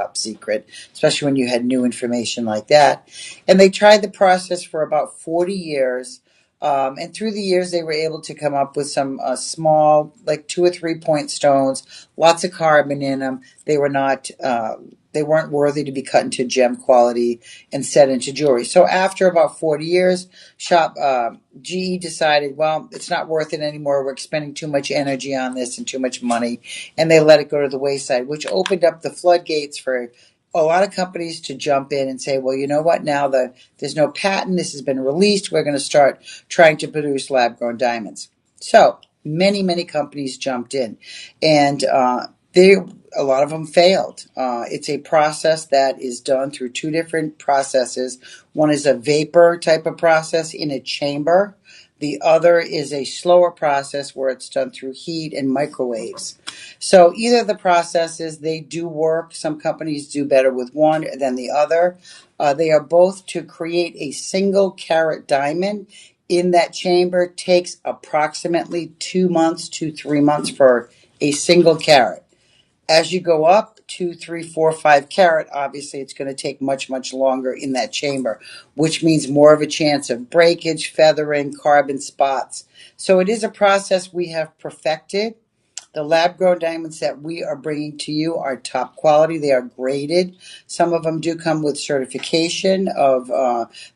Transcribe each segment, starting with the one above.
top secret, especially when you had new information like that. And they tried the process for about 40 years. And through the years, they were able to come up with some small, like 2 or 3 point stones, lots of carbon in them. They weren't worthy to be cut into gem quality and set into jewelry. So after about 40 years, GE decided, well, it's not worth it anymore. We're expending too much energy on this and too much money, and they let it go to the wayside, which opened up the floodgates for a lot of companies to jump in and say, well, you know what? Now there's no patent. This has been released. We're going to start trying to produce lab-grown diamonds. So many, many companies jumped in, and a lot of them failed. It's a process that is done through two different processes. One is a vapor type of process in a chamber. The other is a slower process where it's done through heat and microwaves. So either of the processes, they do work. Some companies do better with one than the other. They are both to create a single carat diamond in that chamber. Takes approximately 2 months to 3 months for a single carat. As you go up 2, 3, 4, 5 carat, obviously it's going to take much, much longer in that chamber, which means more of a chance of breakage, feathering, carbon spots. So it is a process we have perfected. The lab-grown diamonds that we are bringing to you are top quality. They are graded. Some of them do come with certification of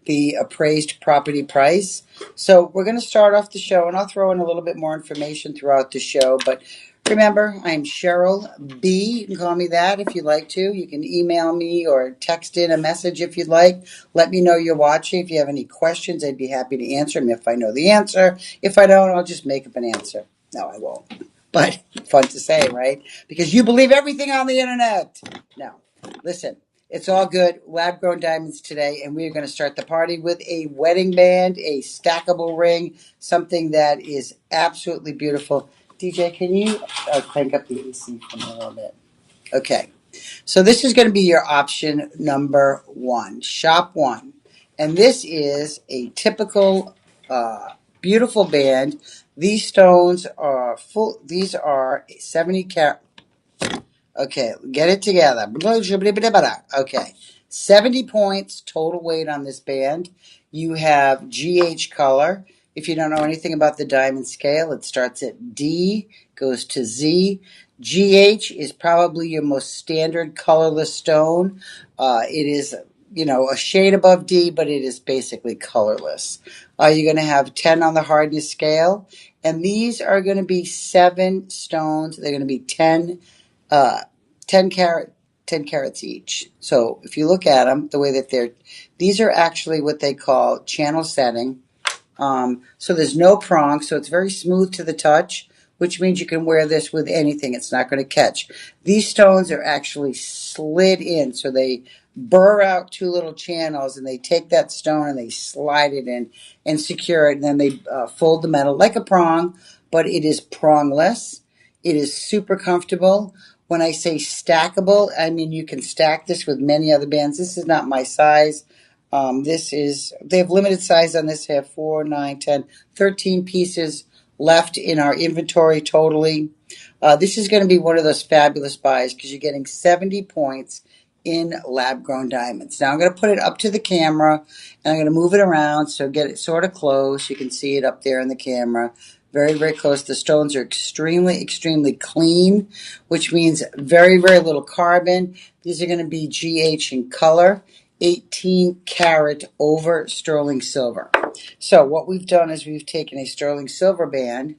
the appraised property price. So we're going to start off the show, and I'll throw in a little bit more information throughout the show, but remember, I'm Cheryl B. You can call me that if you'd like to. You can email me or text in a message if you'd like. Let me know you're watching. If you have any questions, I'd be happy to answer them if I know the answer. If I don't, I'll just make up an answer. No, I won't. But fun to say, right? Because you believe everything on the internet. No, listen. It's all good. Lab grown diamonds today, and we are going to start the party with a wedding band, a stackable ring, something that is absolutely beautiful. DJ, can you crank up the AC for me a little bit? Okay. So this is going to be your option number one, shop one. And this is a typical beautiful band. These stones are full. These are 70 carat. Okay, get it together. Okay. 70 points total weight on this band. You have GH color. If you don't know anything about the diamond scale, it starts at D, goes to Z. GH is probably your most standard colorless stone. It is, a shade above D, but it is basically colorless. You're going to have 10 on the hardness scale. And these are going to be 7 stones. They're going to be 10 carats each. So if you look at them, the way that these are actually what they call channel setting. So there's no prong, so it's very smooth to the touch, which means you can wear this with anything. It's not going to catch. These stones are actually slid in, so they burr out 2 little channels, and they take that stone and they slide it in and secure it, and then they fold the metal like a prong, but it is prongless. It is super comfortable. When I say stackable, I mean you can stack this with many other bands. This is not my size. They have limited size on this. They have 4, 9, 10, 13 pieces left in our inventory totally. This is going to be one of those fabulous buys because you're getting 70 points in lab-grown diamonds. Now I'm going to put it up to the camera, and I'm going to move it around so get it sort of close. You can see it up there in the camera. Very, very close. The stones are extremely, extremely clean, which means very, very little carbon. These are going to be GH in color, 18 karat over sterling silver. So what we've done is we've taken a sterling silver band,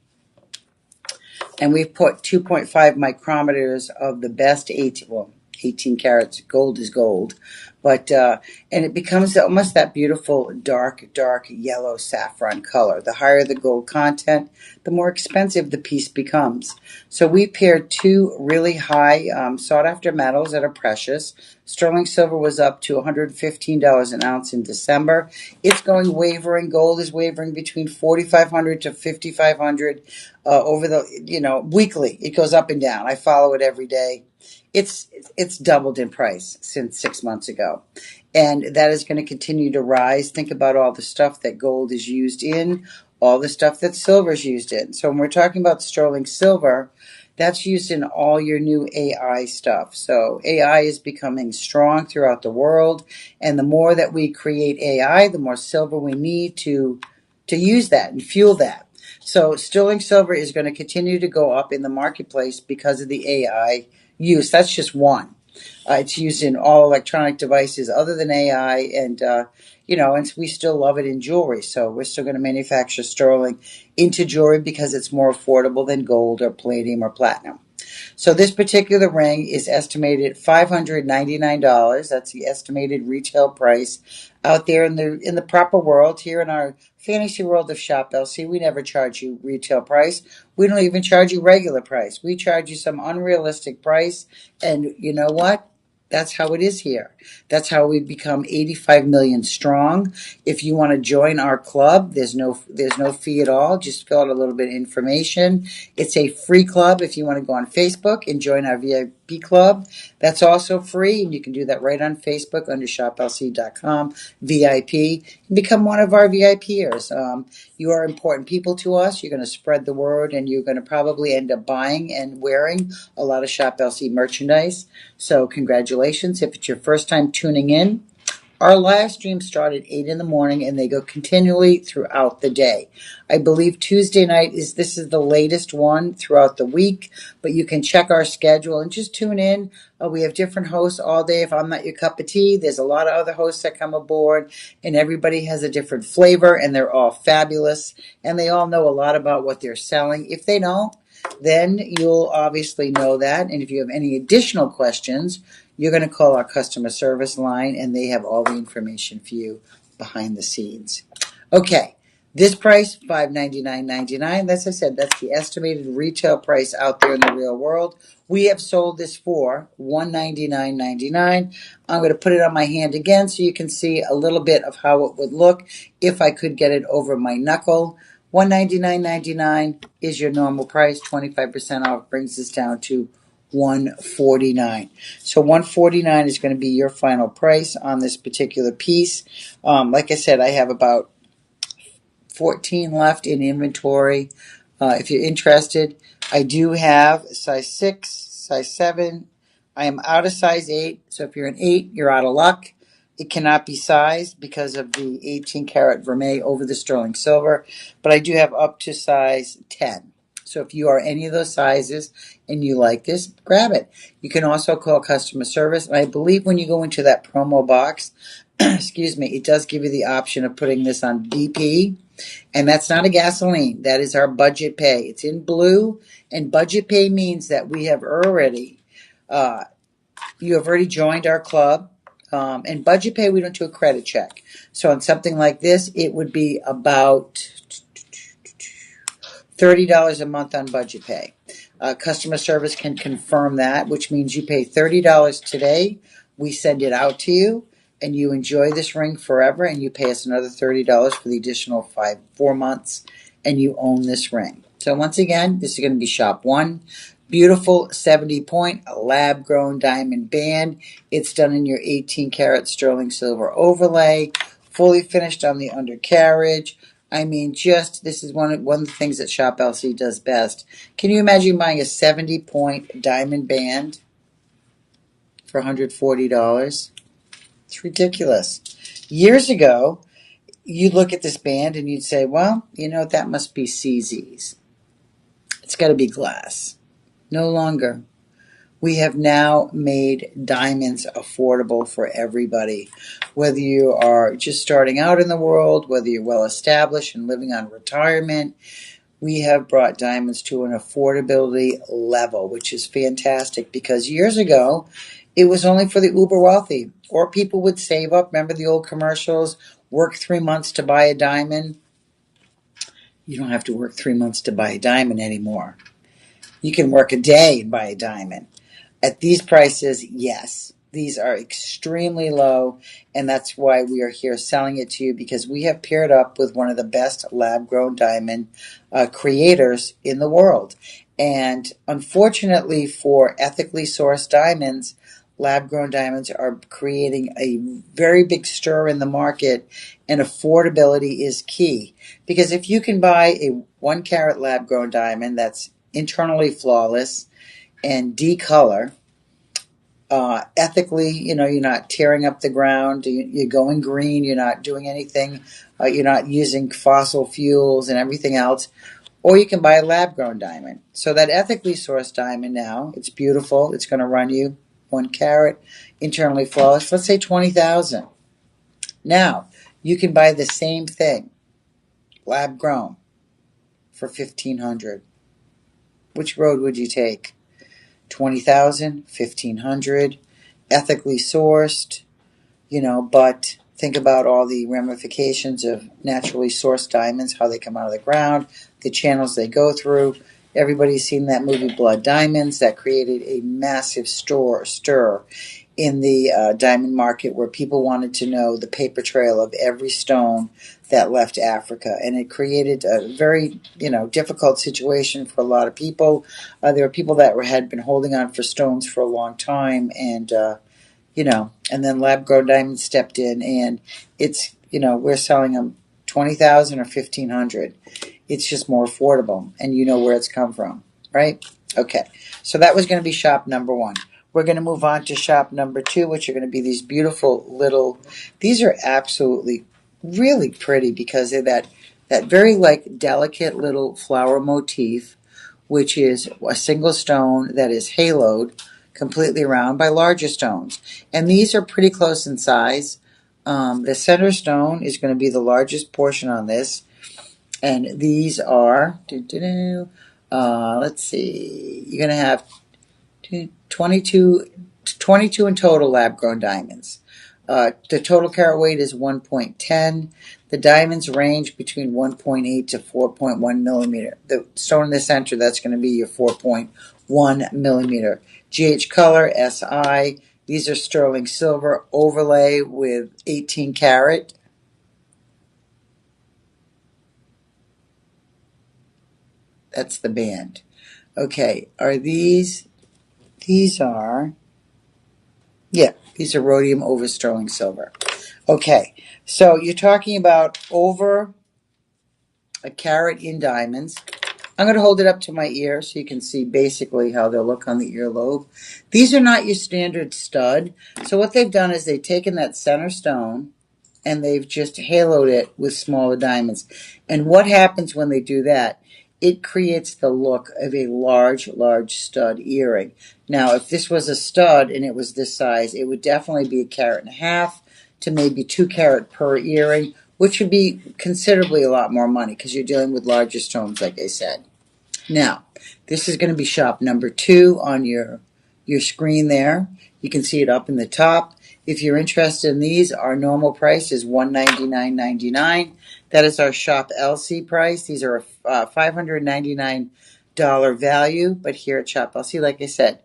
and we've put 2.5 micrometers of the best 18 carats. Gold is gold. But and it becomes almost that beautiful dark yellow saffron color. The higher the gold content, the more expensive the piece becomes. So we paired 2 really high sought-after metals that are precious. Sterling silver was up to $115 an ounce in December. It's going wavering. Gold is wavering between $4,500 to $5,500 over the weekly. It goes up and down. I follow it every day. It's doubled in price since 6 months ago. And that is going to continue to rise. Think about all the stuff that gold is used in, all the stuff that silver is used in. So when we're talking about sterling silver, That's used in all your new AI stuff. So AI is becoming strong throughout the world, and the more that we create AI, the more silver we need to use that and fuel that. So sterling silver is going to continue to go up in the marketplace because of the AI use. That's just one. It's used in all electronic devices other than AI, and we still love it in jewelry. So we're still going to manufacture sterling into jewelry because it's more affordable than gold or palladium or platinum. So this particular ring is estimated at $599. That's the estimated retail price out there in the proper world. Here in our fantasy world of Shop LC, we never charge you retail price. We don't even charge you regular price. We charge you some unrealistic price. And you know what? That's how it is here. That's how we become 85 million strong. If you want to join our club, there's no fee at all. Just fill out a little bit of information. It's a free club. If you want to go on Facebook and join our VIP club, that's also free, and you can do that right on Facebook under shoplc.com VIP and become one of our VIPers. You are important people to us. You're going to spread the word, and you're going to probably end up buying and wearing a lot of Shop LC merchandise. So congratulations if it's your first time tuning in. Our live streams start at 8 in the morning and they go continually throughout the day. I believe Tuesday night is the latest one throughout the week, but you can check our schedule and just tune in. We have different hosts all day. If I'm not your cup of tea, there's a lot of other hosts that come aboard, and everybody has a different flavor, and they're all fabulous, and they all know a lot about what they're selling. If they don't, then you'll obviously know that. And if you have any additional questions, you're going to call our customer service line, and they have all the information for you behind the scenes. Okay, this price, $599.99. As I said, that's the estimated retail price out there in the real world. We have sold this for $199.99. I'm going to put it on my hand again so you can see a little bit of how it would look if I could get it over my knuckle. $199.99 is your normal price. 25% off brings us down to $149. So $149 is going to be your final price on this particular piece. Like I said, I have about 14 left in inventory. If you're interested, I do have size 6, size 7. I am out of size 8. So if you're an 8, you're out of luck. It cannot be sized because of the 18 karat vermeil over the sterling silver, but I do have up to size 10. So if you are any of those sizes and you like this, grab it. You can also call customer service. And I believe when you go into that promo box, excuse me, it does give you the option of putting this on BP. And that's not a gasoline. That is our budget pay. It's in blue. And budget pay means that we have already, you have already joined our club. And budget pay, we don't do a credit check. So on something like this, it would be about $30 a month on budget pay. Customer service can confirm that, which means you pay $30 today. We send it out to you, and you enjoy this ring forever, and you pay us another $30 for the additional 4 months, and you own this ring. So once again, this is going to be Shop 1. Beautiful 70-point lab-grown diamond band. It's done in your 18-karat sterling silver overlay, fully finished on the undercarriage. I mean, this is one of the things that Shop LC does best. Can you imagine buying a 70-point diamond band for $140? It's ridiculous. Years ago, you'd look at this band and you'd say, well, that must be CZ's. It's got to be glass. No longer. We have now made diamonds affordable for everybody. Whether you are just starting out in the world, whether you're well established and living on retirement, we have brought diamonds to an affordability level, which is fantastic, because years ago, it was only for the uber wealthy, or people would save up. Remember the old commercials? Work 3 months to buy a diamond. You don't have to work 3 months to buy a diamond anymore. You can work a day and buy a diamond. At these prices, yes, these are extremely low, and that's why we are here selling it to you, because we have paired up with one of the best lab-grown diamond creators in the world. And unfortunately for ethically sourced diamonds, lab-grown diamonds are creating a very big stir in the market, and affordability is key. Because if you can buy a 1-carat lab-grown diamond that's internally flawless, and decolor. Ethically, you're not tearing up the ground. You're going green. You're not doing anything. You're not using fossil fuels and everything else. Or you can buy a lab-grown diamond. So that ethically sourced diamond now, it's beautiful. It's going to run you 1 carat, internally flawless. Let's say $20,000. Now you can buy the same thing, lab-grown, for $1,500. Which road would you take? 20,000, 1,500, ethically sourced, but think about all the ramifications of naturally sourced diamonds, how they come out of the ground, the channels they go through. Everybody's seen that movie Blood Diamonds. That created a massive stir in the diamond market, where people wanted to know the paper trail of every stone that left Africa. And it created a very, difficult situation for a lot of people. There were people that had been holding on for stones for a long time, and and then lab-grown diamonds stepped in, and it's, we're selling them 20,000 or 1,500. It's just more affordable, and you know where it's come from, right? Okay, so that was going to be shop number 1. We're going to move on to shop number 2, which are going to be these beautiful little, these are absolutely really pretty because they're that very delicate little flower motif, which is a single stone that is haloed completely around by larger stones. And these are pretty close in size. The center stone is going to be the largest portion on this. And these are, let's see, you're going to have 22 in total lab-grown diamonds. The total carat weight is 1.10. The diamonds range between 1.8 to 4.1 millimeter. The stone in the center, that's going to be your 4.1 millimeter. GH color, SI. These are sterling silver overlay with 18 karat. That's the band. Okay, are these are, yeah, these are rhodium over sterling silver. Okay, so you're talking about over a carat in diamonds. I'm going to hold it up to my ear so you can see basically how they'll look on the earlobe. These are not your standard stud. So what they've done is they've taken that center stone and they've just haloed it with smaller diamonds. And what happens when they do that? It creates the look of a large stud earring. Now, if this was a stud and it was this size, it would definitely be 1.5 carats to maybe 2 carat per earring, which would be considerably a lot more money because you're dealing with larger stones, like I said. Now, this is going to be shop number 2 on your screen there. You can see it up in the top. If you're interested in these, our normal price is $199.99. That is our Shop LC price. These are a $599 value, but here at Shop LC, like I said,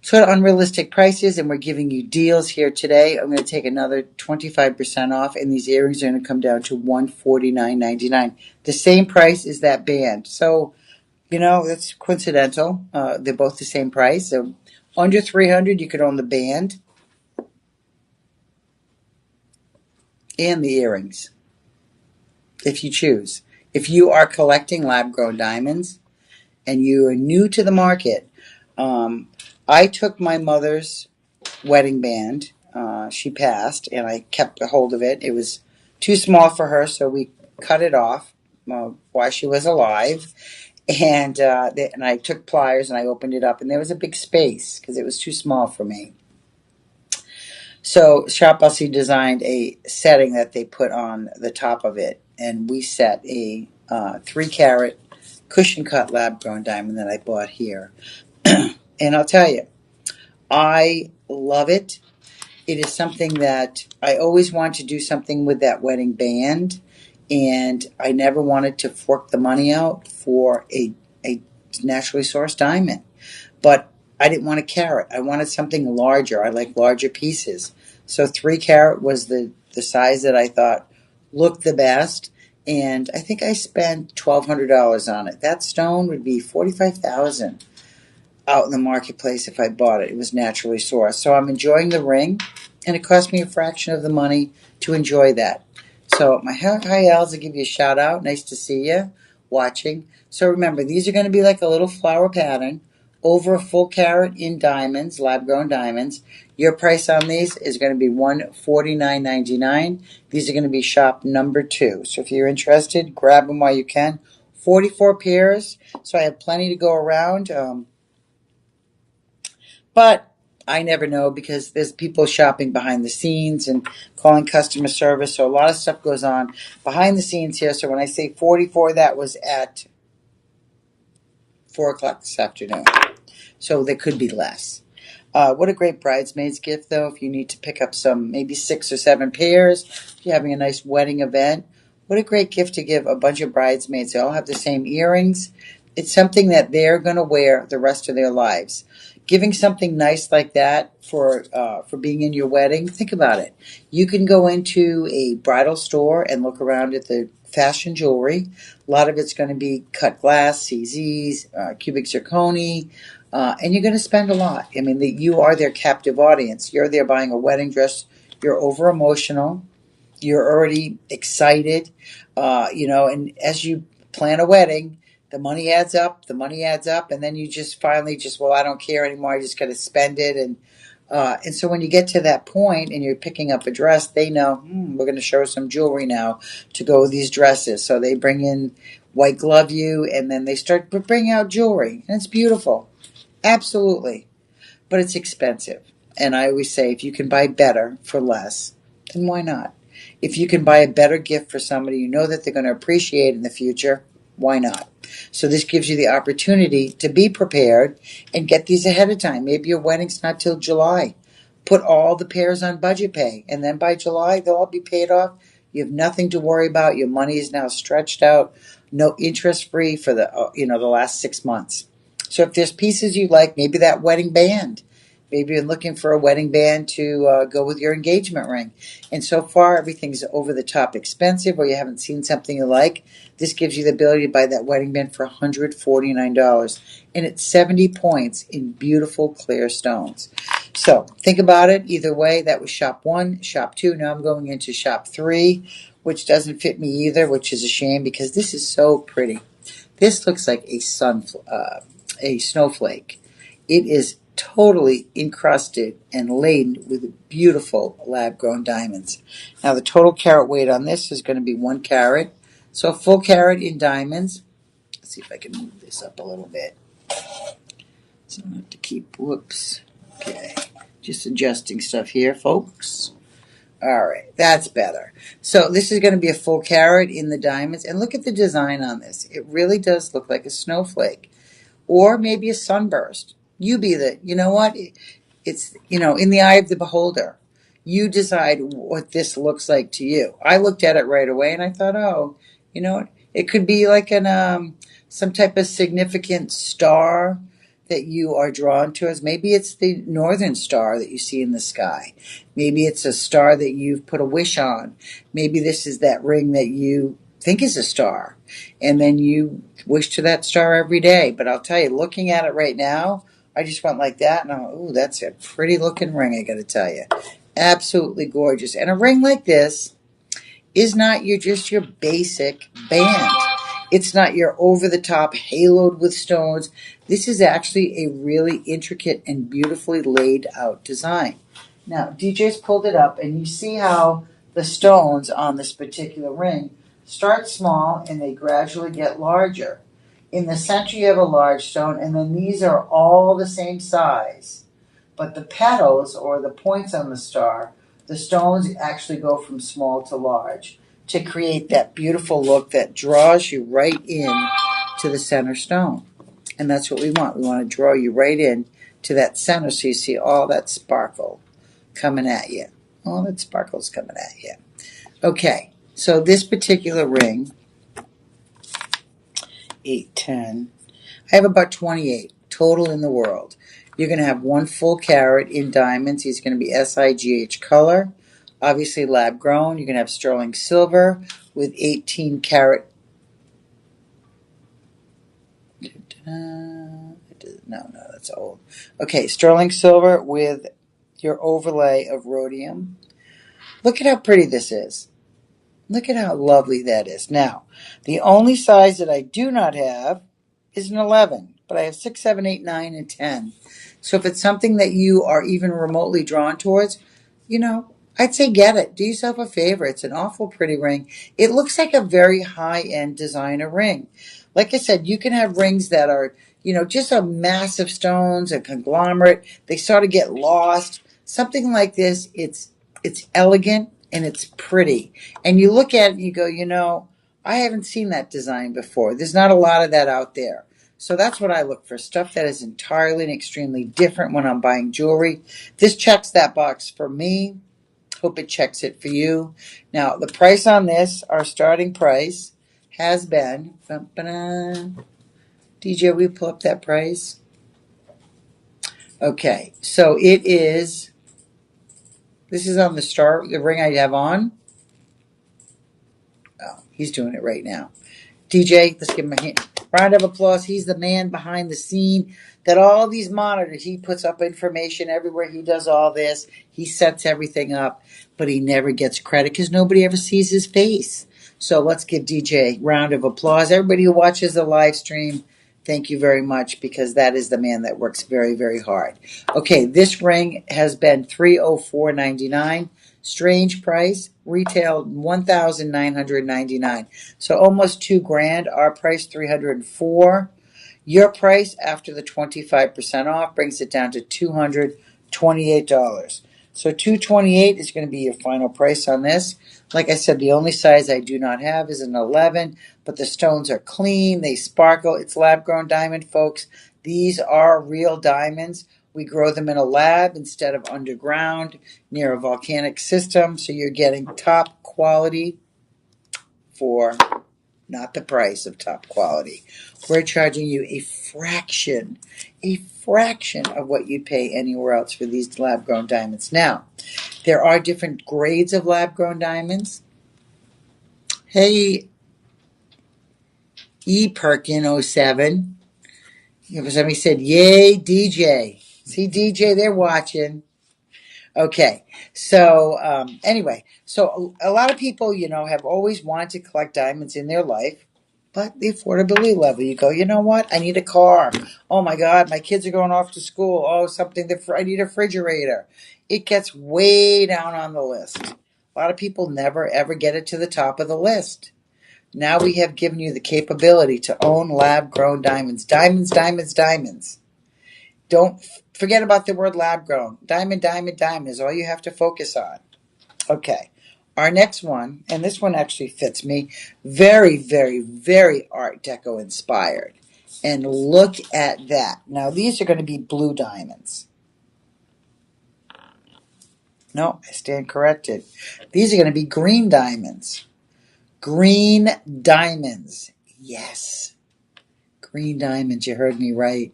sort of unrealistic prices, and we're giving you deals here today. I'm going to take another 25% off, and these earrings are going to come down to $149.99. The same price as that band. So, that's coincidental. They're both the same price. So under $300, you could own the band and the earrings, if you choose. If you are collecting lab-grown diamonds and you are new to the market, I took my mother's wedding band. She passed, and I kept a hold of it. It was too small for her, so we cut it off while she was alive. And I took pliers and I opened it up, and there was a big space because it was too small for me. So Shop LC designed a setting that they put on the top of it, and we set a 3 carat cushion cut lab grown diamond that I bought here. And I'll tell you, I love it. It is something that I always wanted to do something with that wedding band, and I never wanted to fork the money out for a naturally sourced diamond. But I didn't want a carat. I wanted something larger. I like larger pieces. So 3 carat was the size that I thought looked the best. And I think I spent $1,200 on it. That stone would be $45,000 out in the marketplace if I bought it. It was naturally sourced. So I'm enjoying the ring, and it cost me a fraction of the money to enjoy that. So my hi Als, I'll give you a shout out. Nice to see you. watching. So remember, these are going to be like a little flower pattern over a full carat in diamonds, lab-grown diamonds. Your price on these is going to be $149.99. These are going to be shop number 2. So if you're interested, grab them while you can. 44 pairs, so I have plenty to go around. But I never know because there's people shopping behind the scenes and calling customer service. So a lot of stuff goes on behind the scenes here. So when I say 44, that was at 4 o'clock this afternoon. So there could be less. What a great bridesmaid's gift, though, if you need to pick up some, maybe 6 or 7 pairs, if you're having a nice wedding event. What a great gift to give a bunch of bridesmaids. They all have the same earrings. It's something that they're going to wear the rest of their lives. Giving something nice like that for being in your wedding, think about it. You can go into a bridal store and look around at the fashion jewelry. A lot of it's going to be cut glass, CZs, cubic zirconia, and you're going to spend a lot. I mean, you are their captive audience. You're there buying a wedding dress. You're over emotional. You're already excited, and as you plan a wedding, the money adds up, and then you just finally well, I don't care anymore. I just got to spend it. And so when you get to that point and you're picking up a dress, they know, we're going to show some jewelry now to go with these dresses. So they bring in white glove you, and then they start bringing out jewelry, and it's beautiful. Absolutely. But it's expensive. And I always say, if you can buy better for less, then why not? If you can buy a better gift for somebody you know that they're going to appreciate in the future, why not? So this gives you the opportunity to be prepared and get these ahead of time. Maybe your wedding's not till July. Put all the pairs on budget pay, and then by July, they'll all be paid off. You have nothing to worry about. Your money is now stretched out, no interest free for the last 6 months. So if there's pieces you like, maybe that wedding band. Maybe you're looking for a wedding band to go with your engagement ring. And so far, everything's over the top expensive, or you haven't seen something you like. This gives you the ability to buy that wedding band for $149. And it's 70 points in beautiful clear stones. So think about it. Either way, that was shop 1. Shop 2, now I'm going into shop 3, which doesn't fit me either, which is a shame because this is so pretty. This looks like a snowflake. It is totally encrusted and laden with beautiful lab-grown diamonds. Now the total carat weight on this is going to be 1 carat. So a full carat in diamonds. Let's see if I can move this up a little bit. So I don't have to keep, whoops. Okay, just adjusting stuff here, folks. All right, that's better. So this is going to be a full carat in the diamonds. And look at the design on this. It really does look like a snowflake. Or maybe a sunburst. You be you know what? It's, in the eye of the beholder. You decide what this looks like to you. I looked at it right away and I thought, oh, you know what? It could be like some type of significant star that you are drawn to. As maybe it's the northern star that you see in the sky. Maybe it's a star that you've put a wish on. Maybe this is that ring that you think is a star. And then you wish to that star every day. But I'll tell you, looking at it right now, I just went like that, and I'm like, ooh, that's a pretty looking ring, I got to tell you. Absolutely gorgeous. And a ring like this is not just your basic band. It's not your over-the-top haloed with stones. This is actually a really intricate and beautifully laid out design. Now, DJ's pulled it up, and you see how the stones on this particular ring start small and they gradually get larger. In the center you have a large stone, and then these are all the same size. But the petals, or the points on the star, the stones actually go from small to large to create that beautiful look that draws you right in to the center stone. And that's what we want. We want to draw you right in to that center so you see all that sparkle coming at you. All that sparkle's coming at you. Okay. So this particular ring, 8, 10, I have about 28 total in the world. You're going to have 1 full carat in diamonds. He's going to be SIGH color, obviously lab grown. You're going to have sterling silver with 18 carat. No, that's old. Okay, sterling silver with your overlay of rhodium. Look at how pretty this is. Look at how lovely that is. Now, the only size that I do not have is an 11, but I have 6, 7, 8, 9, and 10. So if it's something that you are even remotely drawn towards, I'd say get it. Do yourself a favor. It's an awful pretty ring. It looks like a very high-end designer ring. Like I said, you can have rings that are, just a massive stones, a conglomerate. They sort of get lost. Something like this, it's elegant and it's pretty. And you look at it and you go, I haven't seen that design before. There's not a lot of that out there. So that's what I look for, stuff that is entirely and extremely different when I'm buying jewelry. This checks that box for me. Hope it checks it for you. Now, the price on this, our starting price, has been, DJ, will you pull up that price? Okay, so it is, this is on the ring I have on. Oh, he's doing it right now. DJ, let's give him a round of applause. He's the man behind the scene that all these monitors, he puts up information everywhere. He does all this. He sets everything up, but he never gets credit because nobody ever sees his face. So let's give DJ a round of applause. Everybody who watches the live stream, thank you very much because that is the man that works very, very hard. Okay, this ring has been $304.99. Strange price, retail $1,999. So almost $2,000. Our price $304. Your price after the 25% off brings it down to $228. So $228 is going to be your final price on this. Like I said, the only size I do not have is an 11, but the stones are clean, they sparkle. It's lab-grown diamond, folks. These are real diamonds. We grow them in a lab instead of underground near a volcanic system, so you're getting top quality for not the price of top quality. We're charging you a fraction of what you'd pay anywhere else for these lab-grown diamonds. Now, there are different grades of lab-grown diamonds. Hey, Perkin07. Somebody said, yay, DJ. See, DJ, they're watching. Okay, so anyway, so a lot of people, have always wanted to collect diamonds in their life, but the affordability level, you go, you know what? I need a car. Oh my God, my kids are going off to school. Oh, I need a refrigerator. It gets way down on the list. A lot of people never ever get it to the top of the list. Now we have given you the capability to own lab-grown diamonds. Diamonds, diamonds, diamonds. Don't forget about the word lab-grown. Diamond, diamond, diamond is all you have to focus on. Okay. Our next one, and this one actually fits me, very, very, very Art Deco inspired. And look at that. Now, these are going to be blue diamonds. No, I stand corrected. These are going to be green diamonds. Green diamonds. Yes. Green diamonds. You heard me right.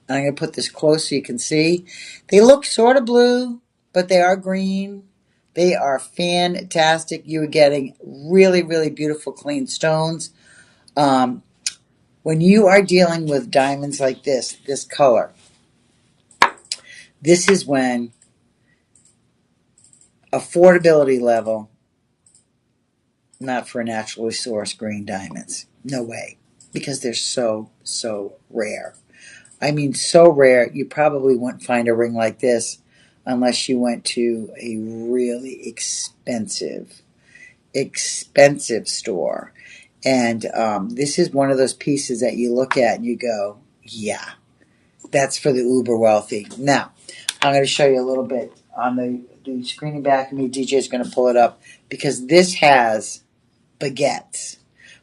I'm going to put this close so you can see. They look sort of blue, but they are green. They are fantastic. You are getting really, really beautiful, clean stones. When you are dealing with diamonds like this color, this is when affordability level, not for naturally sourced green diamonds. No way. Because they're so, so rare. I mean, so rare, you probably wouldn't find a ring like this unless you went to a really expensive store. And this is one of those pieces that you look at and you go, yeah, that's for the uber wealthy. Now, I'm going to show you a little bit on the screen back of me. DJ is going to pull it up because this has baguettes,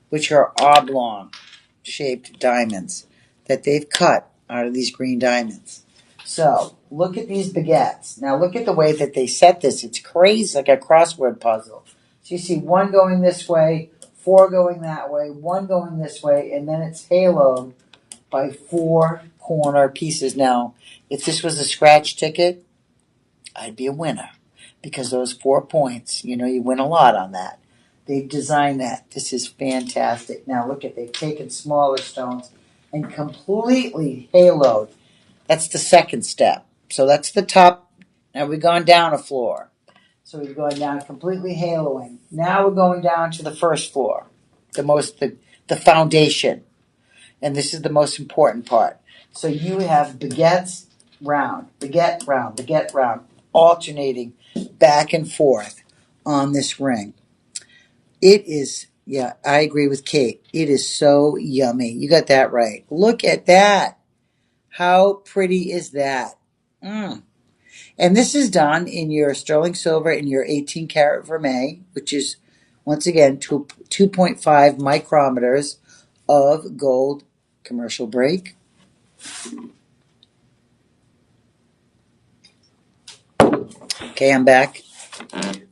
which are oblong-shaped diamonds that they've cut out of these green diamonds. So, look at these baguettes. Now, look at the way that they set this. It's crazy, like a crossword puzzle. So, you see one going this way, 4 going that way, 1 going this way, and then it's haloed by 4 corner pieces. Now, if this was a scratch ticket, I'd be a winner because those 4 points, you win a lot on that. They've designed that. This is fantastic. Now, look at, they've taken smaller stones and completely haloed. That's the second step. So that's the top. Now we've gone down a floor. So we've gone down completely haloing. Now we're going down to the first floor, the foundation. And this is the most important part. So you have baguettes round, baguette round, baguette round, alternating back and forth on this ring. It is, yeah, I agree with Kate. It is so yummy. You got that right. Look at that. How pretty is that? Mm. And this is done in your sterling silver and your 18 karat vermeil, which is, once again, 2.5 micrometers of gold. Commercial break. Okay, I'm back.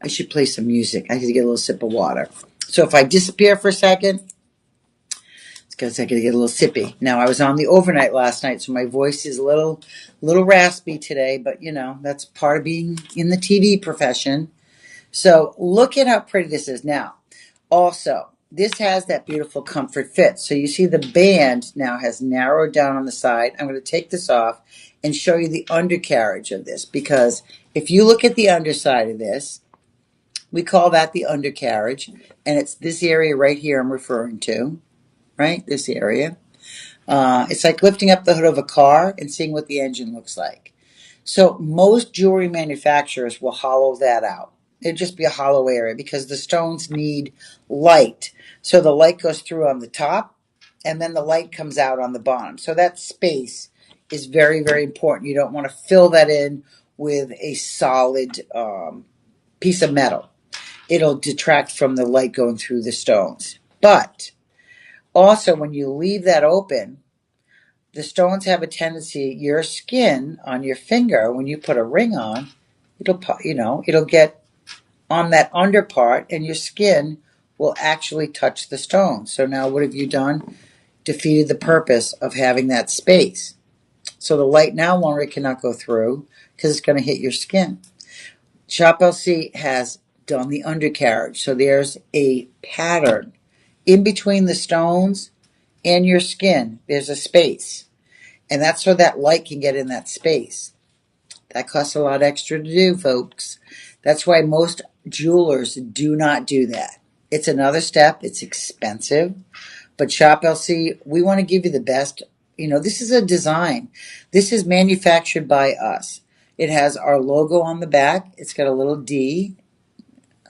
I should play some music. I need to get a little sip of water. So if I disappear for a second, it's because I got to get a little sippy. Now, I was on the overnight last night, so my voice is a little raspy today, but you know, that's part of being in the TV profession. So look at how pretty this is. Now, also, this has that beautiful comfort fit. So you see the band now has narrowed down on the side. I'm going to take this off and show you the undercarriage of this, because if you look at the underside of this, we call that the undercarriage, and it's this area right here I'm referring to, right? This area. It's like lifting up the hood of a car and seeing what the engine looks like. So most jewelry manufacturers will hollow that out. It'd just be a hollow area because the stones need light. So the light goes through on the top and then the light comes out on the bottom. So that space is very, very important. You don't want to fill that in with a solid piece of metal. It'll detract from the light going through the stones. But also when you leave that open, the stones have a tendency, your skin on your finger, when you put a ring on, it'll get on that under part and your skin will actually touch the stone. So now what have you done? Defeated the purpose of having that space. So the light now longer cannot go through because it's going to hit your skin. Shop LC has done the undercarriage. So there's a pattern in between the stones and your skin. There's a space. And that's so that light can get in that space. That costs a lot extra to do, folks. That's why most jewelers do not do that. It's another step. It's expensive. But Shop LC, we want to give you the best. You know, this is a design. This is manufactured by us. It has our logo on the back. It's got a little D.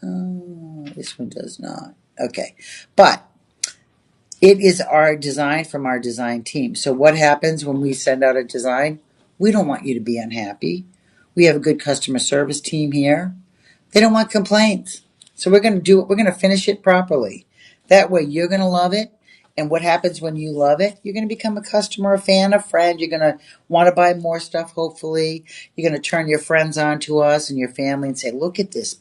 Oh, this one does not. Okay. But it is our design from our design team. So what happens when we send out a design? We don't want you to be unhappy. We have a good customer service team here. They don't want complaints. So we're going to do it. We're going to finish it properly. That way you're going to love it. And what happens when you love it? You're going to become a customer, a fan, a friend. You're going to want to buy more stuff, hopefully. You're going to turn your friends on to us and your family and say, look at this.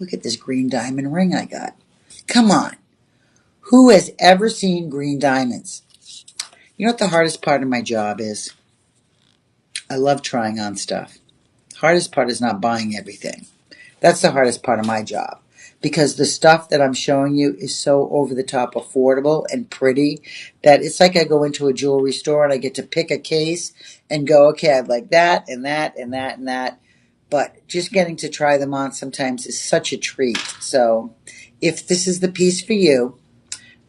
Look at this green diamond ring I got. Come on. Who has ever seen green diamonds? You know what the hardest part of my job is? I love trying on stuff. The hardest part is not buying everything. That's the hardest part of my job. Because the stuff that I'm showing you is so over the top affordable and pretty that it's like I go into a jewelry store and I get to pick a case and go, okay, I'd like that and that and that and that. But just getting to try them on sometimes is such a treat. So if this is the piece for you,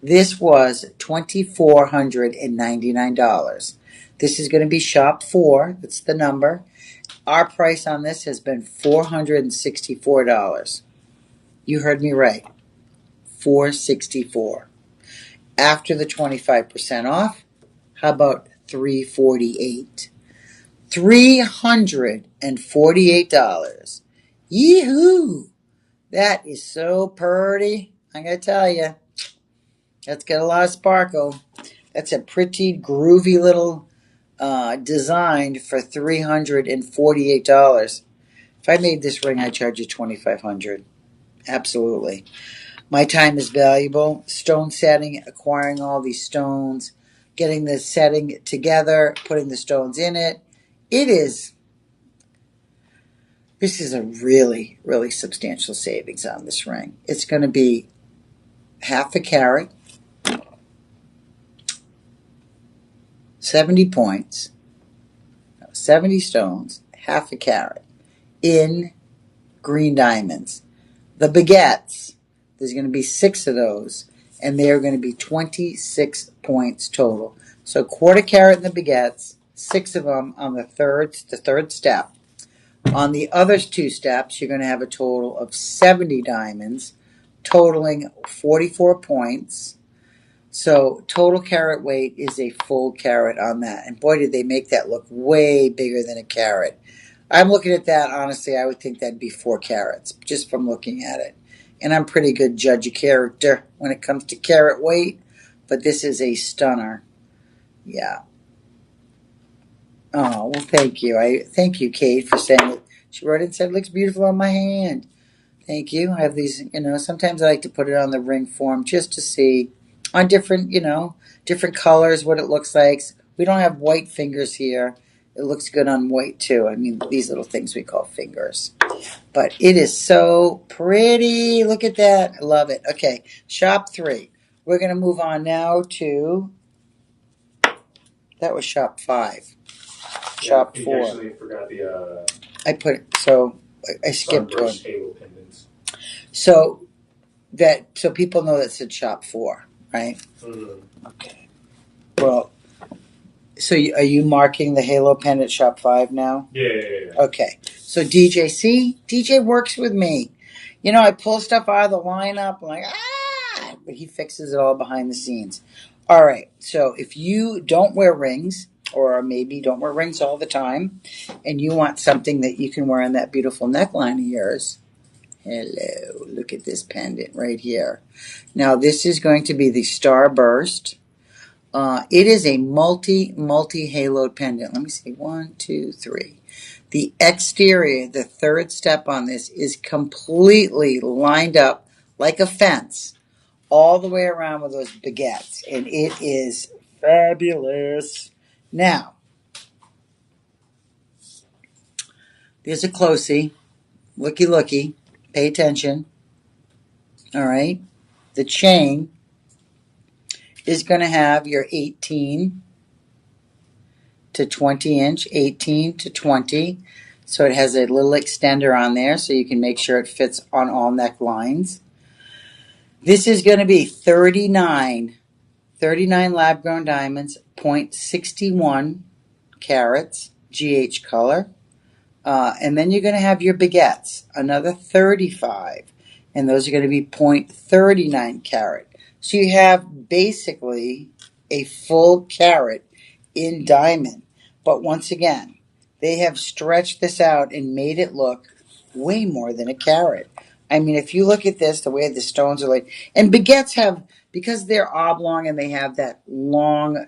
this was $2,499. This is going to be shop 4. That's the number. Our price on this has been $464. You heard me right. $464. After the 25% off, how about $348? $348. Yee-hoo! That is so pretty. I'm going to tell you. That's got a lot of sparkle. That's a pretty groovy little design for $348. If I made this ring, I'd charge you $2,500. Absolutely. My time is valuable. Stone setting, acquiring all these stones, getting the setting together, putting the stones in it. This is a really, really substantial savings on this ring. It's going to be half a carat, 70 points, 70 stones, half a carat in green diamonds. The baguettes, there's going to be 6 of those, and they are going to be 26 points total. So quarter carat in the baguettes, 6 of them on the third step. On the other 2 steps, you're going to have a total of 70 diamonds, totaling 44 points. So total carat weight is a full carat on that. And boy, did they make that look way bigger than a carat. I'm looking at that, honestly, I would think that'd be 4 carats, just from looking at it. And I'm pretty good judge of character when it comes to carat weight, but this is a stunner. Yeah. Oh, well, thank you. Thank you, Kate, for saying it. She wrote it and said, looks beautiful on my hand. Thank you. I have these, sometimes I like to put it on the ring form just to see on different, different colors what it looks like. We don't have white fingers here. It looks good on white, too. I mean, these little things we call fingers. But it is so pretty. Look at that. I love it. Okay, shop 3. We're going to move on now to, that was shop 5. Shop 4. You actually forgot the I put it, so I skipped one. halo pendants. So people know that said shop 4, right? Mm-hmm. Okay. Well, so are you marking the halo pendant shop 5 now? Yeah. Okay. So DJ works with me. I pull stuff out of the lineup. I'm like, but he fixes it all behind the scenes. All right. So if you don't wear rings, or maybe don't wear rings all the time, and you want something that you can wear on that beautiful neckline of yours, hello, look at this pendant right here. Now, this is going to be the Starburst. It is a multi-haloed pendant. Let me see. 1, 2, 3. The exterior, the third step on this, is completely lined up like a fence all the way around with those baguettes. And it is fabulous. Now, there's a closey. Looky. Pay attention. All right. The chain is going to have your 18 to 20 inch, 18 to 20. So it has a little extender on there so you can make sure it fits on all necklines. This is going to be 39 lab-grown diamonds, 0.61 carats, GH color. And then you're going to have your baguettes, another 35. And those are going to be 0.39 carat. So you have basically a full carat in diamond. But once again, they have stretched this out and made it look way more than a carat. I mean, if you look at this, the way the stones are like, and baguettes have, because they're oblong and they have that long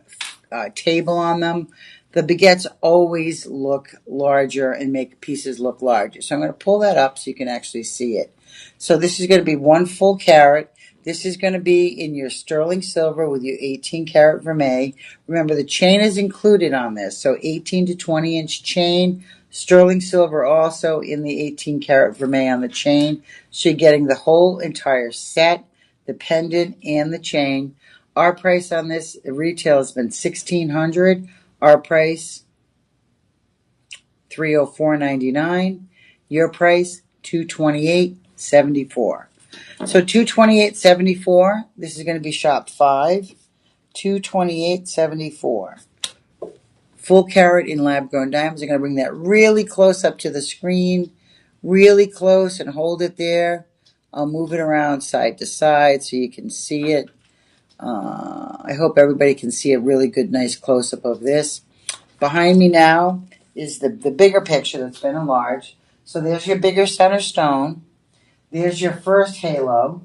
table on them, the baguettes always look larger and make pieces look larger. So I'm going to pull that up so you can actually see it. So this is going to be 1 full carat. This is going to be in your sterling silver with your 18 karat vermeil. Remember, the chain is included on this. So 18 to 20 inch chain, sterling silver also in the 18 karat vermeil on the chain. So you're getting the whole entire set, the pendant and the chain. Our price on this retail has been $1,600. Our price $304.99. Your price $228.74. So $228.74. This is going to be shop 5. $228.74. Full carat in lab grown diamonds. I'm going to bring that really close up to the screen, really close, and hold it there. I'll move it around side to side so you can see it. I hope everybody can see a really good, nice close-up of this. Behind me now is the bigger picture that's been enlarged. So there's your bigger center stone. There's your first halo.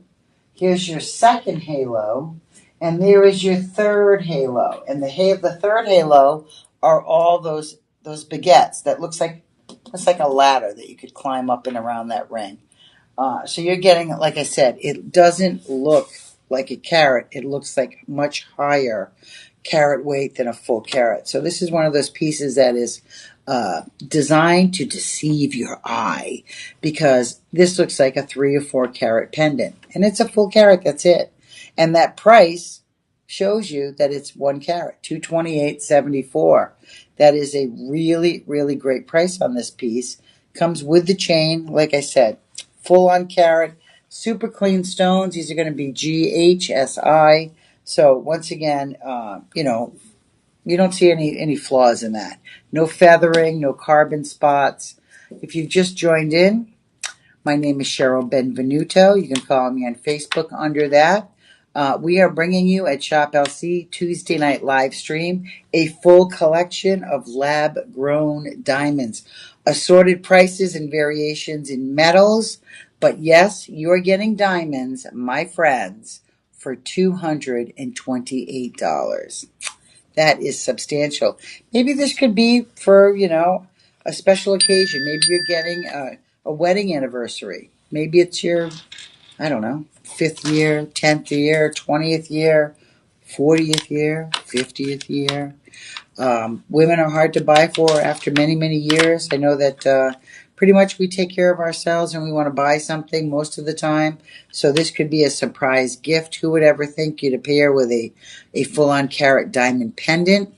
Here's your second halo. And there is your third halo. And the third halo are all those baguettes that looks like a ladder that you could climb up and around that ring. So you're getting, like I said, it doesn't look like a carat. It looks like much higher carat weight than a full carat. So this is one of those pieces that is designed to deceive your eye, because this looks like a 3 or 4 carat pendant, and it's a full carat. That's it. And that price shows you that it's 1 carat, $228.74. That is a really, really great price on this piece. Comes with the chain, like I said. full on carat, super clean stones. These are going to be GHSI. So once again, you don't see any flaws in that. No feathering, no carbon spots. If you've just joined in, my name is Cheryl Benvenuto. You can follow me on Facebook under that. We are bringing you at Shop LC Tuesday night live stream a full collection of lab grown diamonds, assorted prices and variations in metals. But yes, you're getting diamonds, my friends, for $228. That is substantial. Maybe this could be for, a special occasion. Maybe you're getting a wedding anniversary. Maybe it's your, I don't know, 5th year, 10th year, 20th year, 40th year, 50th year. Women are hard to buy for after many, many years. I know that pretty much we take care of ourselves and we want to buy something most of the time. So this could be a surprise gift. Who would ever think you'd pair with a full-on carat diamond pendant?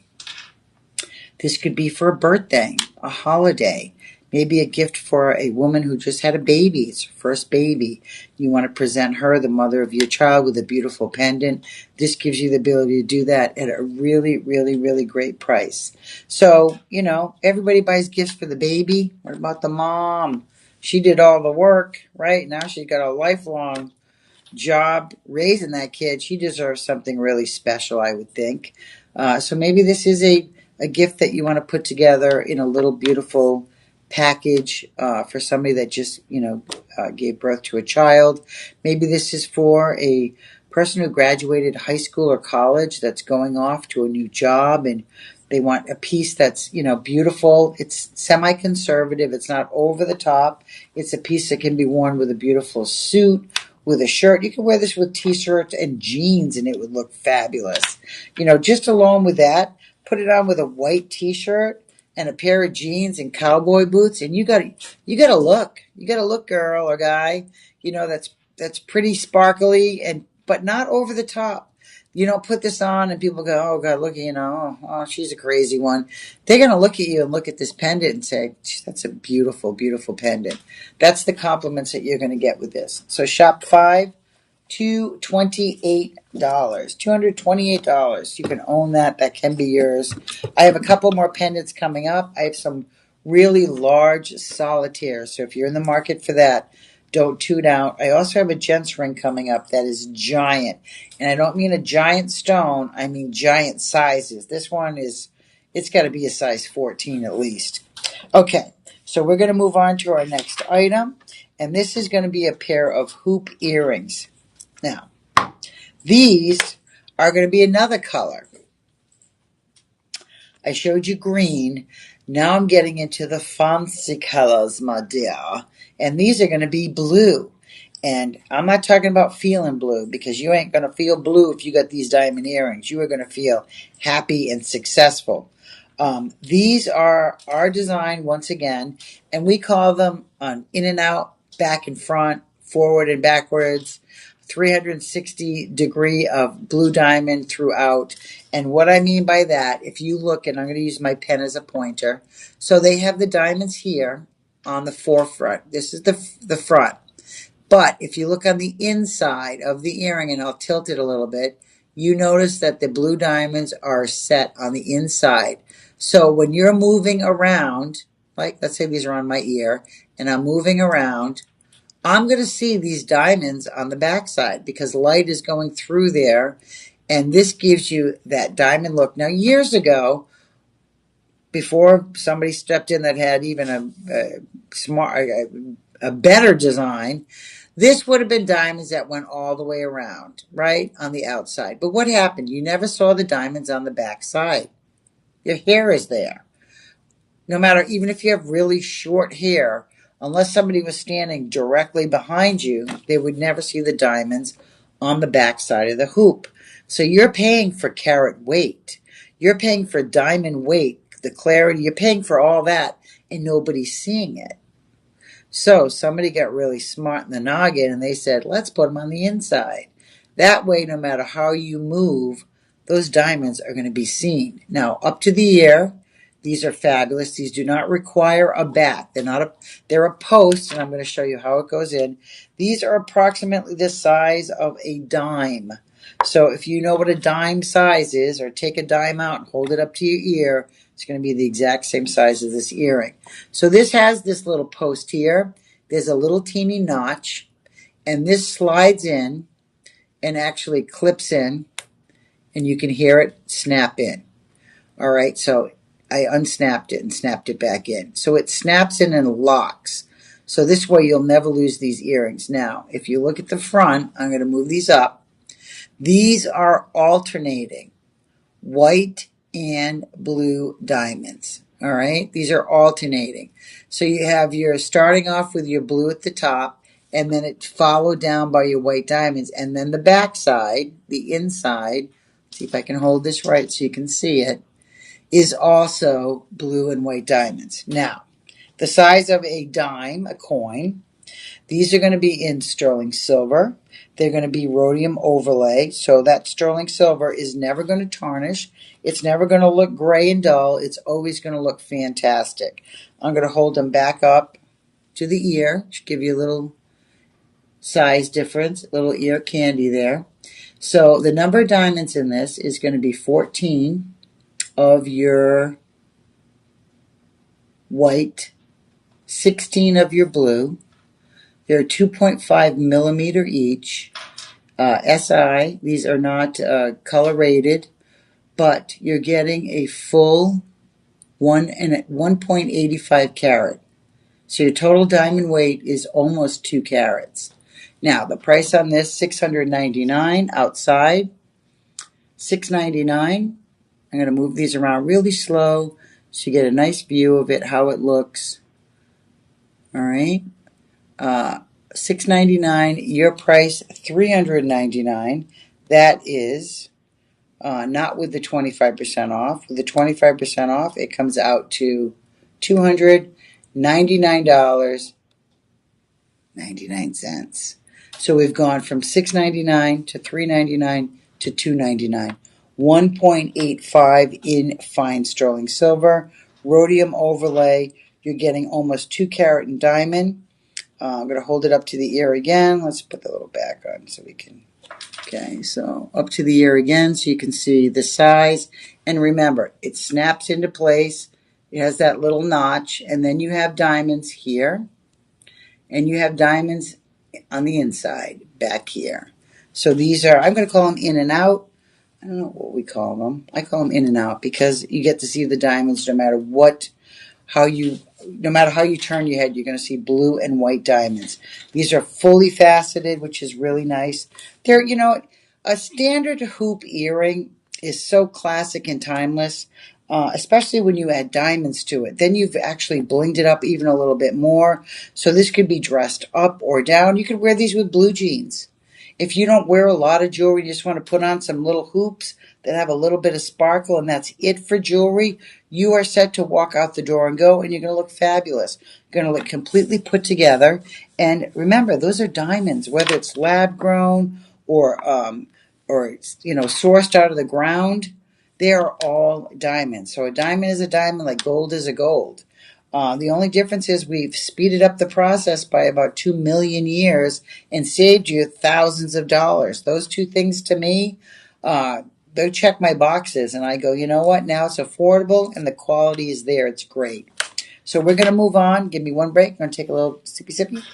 This could be for a birthday, a holiday, maybe a gift for a woman who just had a baby. It's her first baby. You want to present her, the mother of your child, with a beautiful pendant. This gives you the ability to do that at a really, really, really great price. So, everybody buys gifts for the baby. What about the mom? She did all the work, right? Now she's got a lifelong job raising that kid. She deserves something really special, I would think. So maybe this is a gift that you want to put together in a little beautiful package for somebody that just, gave birth to a child. Maybe this is for a person who graduated high school or college that's going off to a new job, and they want a piece that's, beautiful. It's semi-conservative. It's not over the top. It's a piece that can be worn with a beautiful suit, with a shirt. You can wear this with t-shirts and jeans and it would look fabulous. Just alone with that, put it on with a white t-shirt and a pair of jeans and cowboy boots, and you got to look. You got to look, girl or guy. That's pretty sparkly but not over the top. You don't put this on and people go, oh God, look, oh, she's a crazy one. They're going to look at you and look at this pendant and say, that's a beautiful, beautiful pendant. That's the compliments that you're going to get with this. So shop 5, $228. $228. You can own that. That can be yours. I have a couple more pendants coming up. I have some really large solitaires. So if you're in the market for that, don't tune out. I also have a gents ring coming up that is giant. And I don't mean a giant stone. I mean giant sizes. This one it's got to be a size 14 at least. Okay, so we're going to move on to our next item. And this is going to be a pair of hoop earrings. Now, these are going to be another color. I showed you green. Now I'm getting into the fancy colors, my dear. And these are going to be blue. And I'm not talking about feeling blue, because you ain't going to feel blue if you got these diamond earrings. You are going to feel happy and successful. These are our design once again, and we call them in and out, back and front, forward and backwards. 360 degree of blue diamond throughout. And what I mean by that, if you look, and I'm going to use my pen as a pointer. So they have the diamonds here on the forefront. This is the front. But if you look on the inside of the earring, and I'll tilt it a little bit, you notice that the blue diamonds are set on the inside. So when you're moving around, like let's say these are on my ear, and I'm moving around, I'm going to see these diamonds on the backside because light is going through there, and this gives you that diamond look. Now, years ago, before somebody stepped in that had even a better design, this would have been diamonds that went all the way around, right, on the outside. But what happened? You never saw the diamonds on the backside. Your hair is there. No matter, even if you have really short hair, unless somebody was standing directly behind you, they would never see the diamonds on the backside of the hoop. So you're paying for carat weight. You're paying for diamond weight, the clarity. You're paying for all that, and nobody's seeing it. So somebody got really smart in the noggin, and they said, let's put them on the inside. That way, no matter how you move, those diamonds are going to be seen. Now, up to the ear, These are fabulous. These do not require a back. They're a post, and I'm going to show you how it goes in. These are approximately the size of a dime. So if you know what a dime size is, or take a dime out and hold it up to your ear, it's going to be the exact same size as this earring. So this has this little post here. There's a little teeny notch, and this slides in and actually clips in, and you can hear it snap in. All right, so I unsnapped it and snapped it back in. So it snaps in and locks. So this way you'll never lose these earrings. Now, if you look at the front, I'm going to move these up. These are alternating white and blue diamonds. All right, these are alternating. So you have your starting off with your blue at the top, and then it followed down by your white diamonds, and then the back side, the inside, see if I can hold this right so you can see it, is also blue and white diamonds. Now, the size of a dime, a coin, these are going to be in sterling silver. They're going to be rhodium overlay, so that sterling silver is never going to tarnish. It's never going to look gray and dull. It's always going to look fantastic. I'm going to hold them back up to the ear, to give you a little size difference, a little ear candy there. So the number of diamonds in this is going to be 14 of your white, 16 of your blue. They're 2.5 millimeter each. SI, these are not color rated, but you're getting a full 1.85 carat. So your total diamond weight is almost 2 carats. Now, the price on this, $699 outside, $699. I'm going to move these around really slow so you get a nice view of it, how it looks. All right. $699. Your price, $399. That is not with the 25% off. With the 25% off, it comes out to $299.99. So we've gone from $699 to $399 to $299. 1.85 in fine sterling silver. Rhodium overlay. You're getting almost 2 carat in diamond. I'm going to hold it up to the ear again. Let's put the little back on so we can. Okay, so up to the ear again so you can see the size. And remember, it snaps into place. It has that little notch. And then you have diamonds here. And you have diamonds on the inside, back here. So these are, I'm going to call them in and out. I don't know what we call them. I call them in and out because you get to see the diamonds no matter how you turn your head, you're going to see blue and white diamonds. These are fully faceted, which is really nice. They're, a standard hoop earring is so classic and timeless, especially when you add diamonds to it. Then you've actually blinged it up even a little bit more. So this could be dressed up or down. You could wear these with blue jeans. If you don't wear a lot of jewelry, you just want to put on some little hoops that have a little bit of sparkle, and that's it for jewelry, you are set to walk out the door and go, and you're going to look fabulous. You're going to look completely put together. And remember, those are diamonds, whether it's lab grown or sourced out of the ground. They are all diamonds. So a diamond is a diamond, like gold is a gold. The only difference is we've speeded up the process by about 2 million years and saved you thousands of dollars. Those two things to me, they check my boxes, and I go, you know what? Now it's affordable and the quality is there. It's great. So we're going to move on. Give me one break. I'm going to take a little sippy.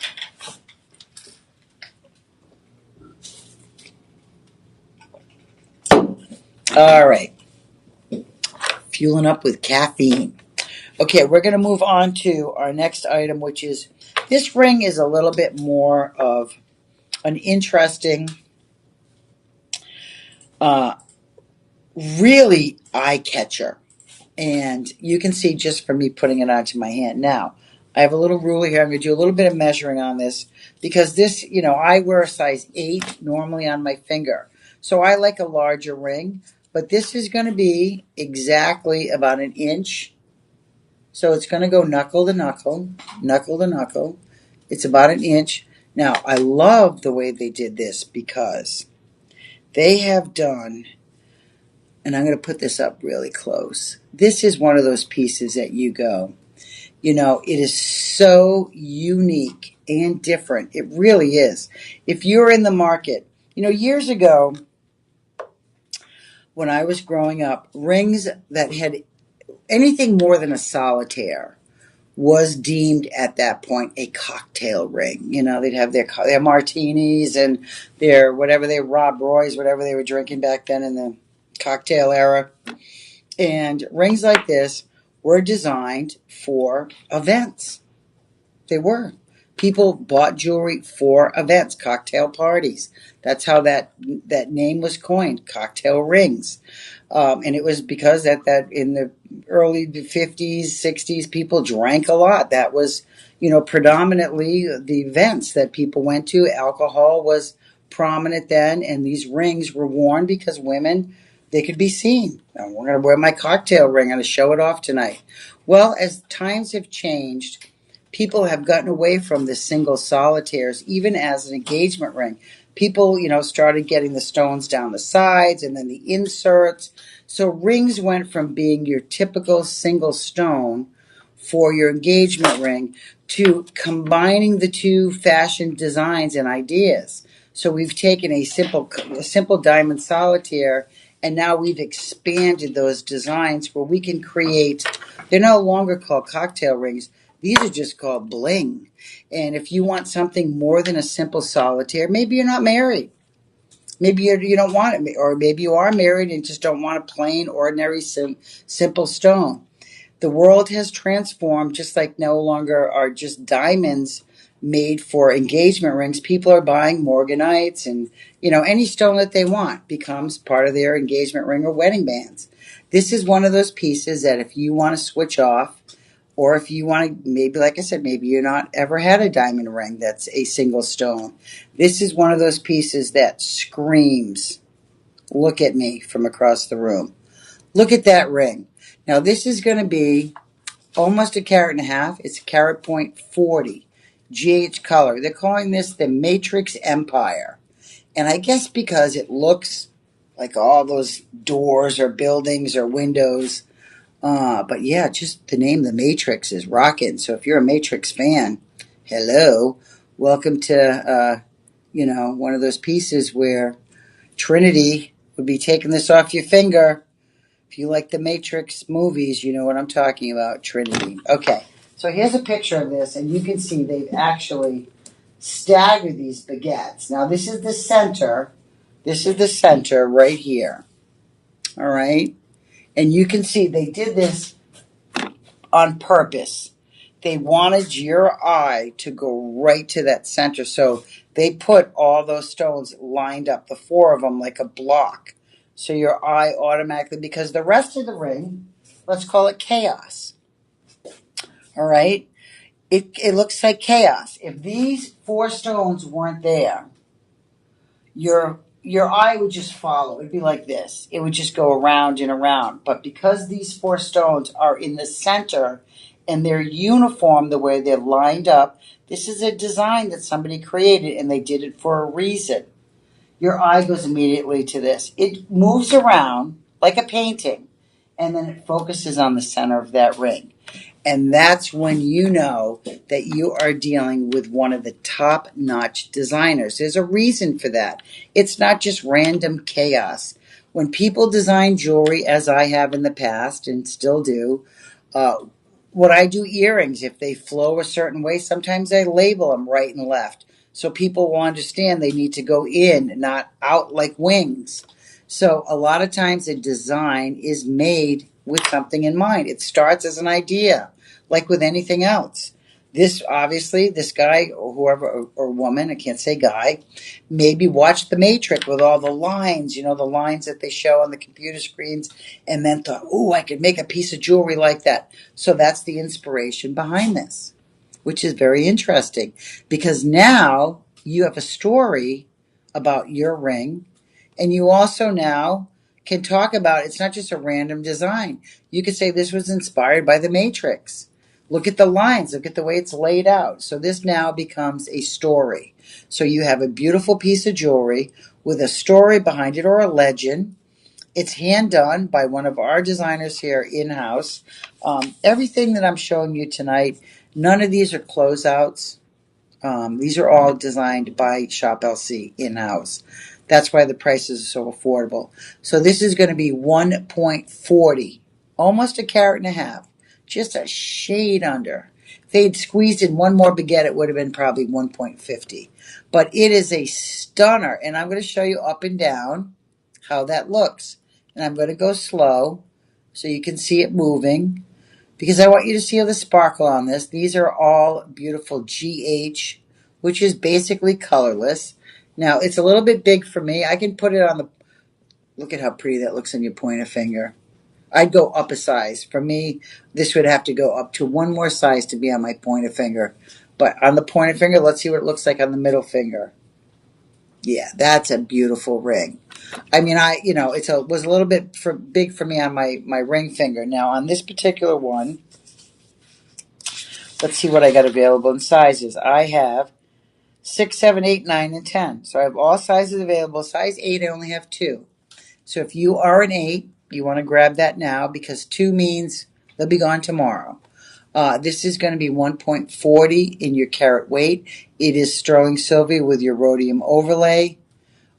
All right. Fueling up with caffeine. Okay, we're going to move on to our next item, which is, this ring is a little bit more of an interesting, really eye-catcher. And you can see just from me putting it onto my hand. Now, I have a little ruler here. I'm going to do a little bit of measuring on this because this, I wear a size 8 normally on my finger. So I like a larger ring, but this is going to be exactly about an inch. So it's going to go knuckle to knuckle, knuckle to knuckle. It's about an inch. Now, I love the way they did this because they have done and I'm going to put this up really close. This is one of those pieces that you go, it is so unique and different. It really is. If you're in the market, years ago when I was growing up, rings that had anything more than a solitaire was deemed at that point a cocktail ring. They'd have their martinis and their whatever they Rob Roy's, whatever they were drinking back then in the cocktail era. And rings like this were designed for events. They were. People bought jewelry for events, cocktail parties. That's how that name was coined, cocktail rings. And it was because that in the early 50s, 60s, people drank a lot. That was, predominantly the events that people went to. Alcohol was prominent then, and these rings were worn because women, they could be seen. I'm going to wear my cocktail ring. I'm going to show it off tonight. Well, as times have changed, people have gotten away from the single solitaires, even as an engagement ring. People, started getting the stones down the sides and then the inserts. So rings went from being your typical single stone for your engagement ring to combining the two fashion designs and ideas. So we've taken a simple diamond solitaire, and now we've expanded those designs where we can create, they're no longer called cocktail rings. These are just called bling. And if you want something more than a simple solitaire, maybe you're not married. Maybe you don't want it, or maybe you are married and just don't want a plain, ordinary, simple stone. The world has transformed, just like no longer are just diamonds made for engagement rings. People are buying morganites, and any stone that they want becomes part of their engagement ring or wedding bands. This is one of those pieces that if you want to switch off, or if you want to, maybe, like I said, maybe you're not ever had a diamond ring that's a single stone. This is one of those pieces that screams, look at me from across the room. Look at that ring. Now, this is going to be almost a carat and a half. It's a carat point 40 GH color. They're calling this the Matrix Empire. And I guess because it looks like all those doors or buildings or windows. But yeah, just the name The Matrix is rocking. So if you're a Matrix fan, hello. Welcome to, one of those pieces where Trinity would be taking this off your finger. If you like the Matrix movies, you know what I'm talking about, Trinity. Okay, so here's a picture of this, and you can see they've actually staggered these baguettes. Now, this is the center. This is the center right here. All right? And you can see they did this on purpose. They wanted your eye to go right to that center. So they put all those stones lined up, the four of them, like a block. So your eye automatically, because the rest of the ring, let's call it chaos. All right? It looks like chaos. If these four stones weren't there, your eye would just follow. It'd be like this. It would just go around and around. But because these four stones are in the center and they're uniform the way they're lined up, this is a design that somebody created, and they did it for a reason. Your eye goes immediately to this. It moves around like a painting, and then it focuses on the center of that ring. And that's when you know that you are dealing with one of the top-notch designers. There's a reason for that. It's not just random chaos. When people design jewelry, as I have in the past and still do, when I do earrings, if they flow a certain way, sometimes I label them right and left. So people will understand they need to go in, not out like wings. So a lot of times a design is made with something in mind. It starts as an idea, like with anything else. This, obviously, this guy, or whoever, or woman, I can't say guy, maybe watched The Matrix with all the lines, the lines that they show on the computer screens, and then thought, oh, I could make a piece of jewelry like that. So that's the inspiration behind this, which is very interesting, because now you have a story about your ring, and you also now can talk about, it's not just a random design. You could say this was inspired by The Matrix. Look at the lines. Look at the way it's laid out. So this now becomes a story. So you have a beautiful piece of jewelry with a story behind it, or a legend. It's hand done by one of our designers here in-house. Everything that I'm showing you tonight, none of these are closeouts. These are all designed by Shop LC in-house. That's why the prices are so affordable. So this is going to be 1.40, almost a carat and a half, just a shade under. If they'd squeezed in one more baguette, it would have been probably 1.50. But it is a stunner, and I'm going to show you up and down how that looks. And I'm going to go slow so you can see it moving, because I want you to see the sparkle on this. These are all beautiful GH, which is basically colorless. Now, it's a little bit big for me. I can put it on the, look at how pretty that looks on your pointer finger. I'd go up a size. For me, this would have to go up to one more size to be on my pointer finger. But on the pointer finger, let's see what it looks like on the middle finger. Yeah, that's a beautiful ring. I mean, it was a little bit big for me on my ring finger. Now, on this particular one, let's see what I got available in sizes. I have 6, 7, 8, 9, and 10. So I have all sizes available. Size 8, I only have 2. So if you are an 8, you want to grab that now, because 2 means they'll be gone tomorrow. This is going to be 1.40 in your carat weight. It is sterling silver with your rhodium overlay.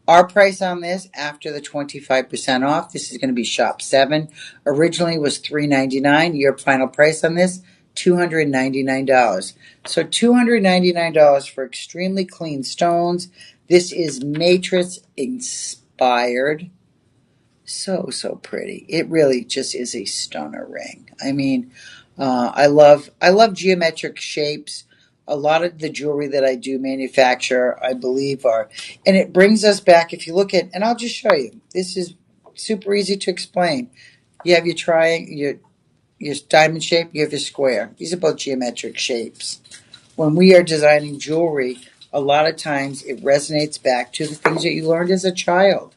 Our price on this, after the 25% off, this is going to be Shop 7. Originally was $3.99. Your final price on this, $299. So $299 for extremely clean stones. This is matrix inspired. So pretty. It really just is a stunner ring. I mean, I love geometric shapes. A lot of the jewelry that I do manufacture, I believe, and it brings us back. If you look at, and I'll just show you. This is super easy to explain. You have your triangle, your diamond shape. You have your square. These are both geometric shapes. When we are designing jewelry, a lot of times it resonates back to the things that you learned as a child.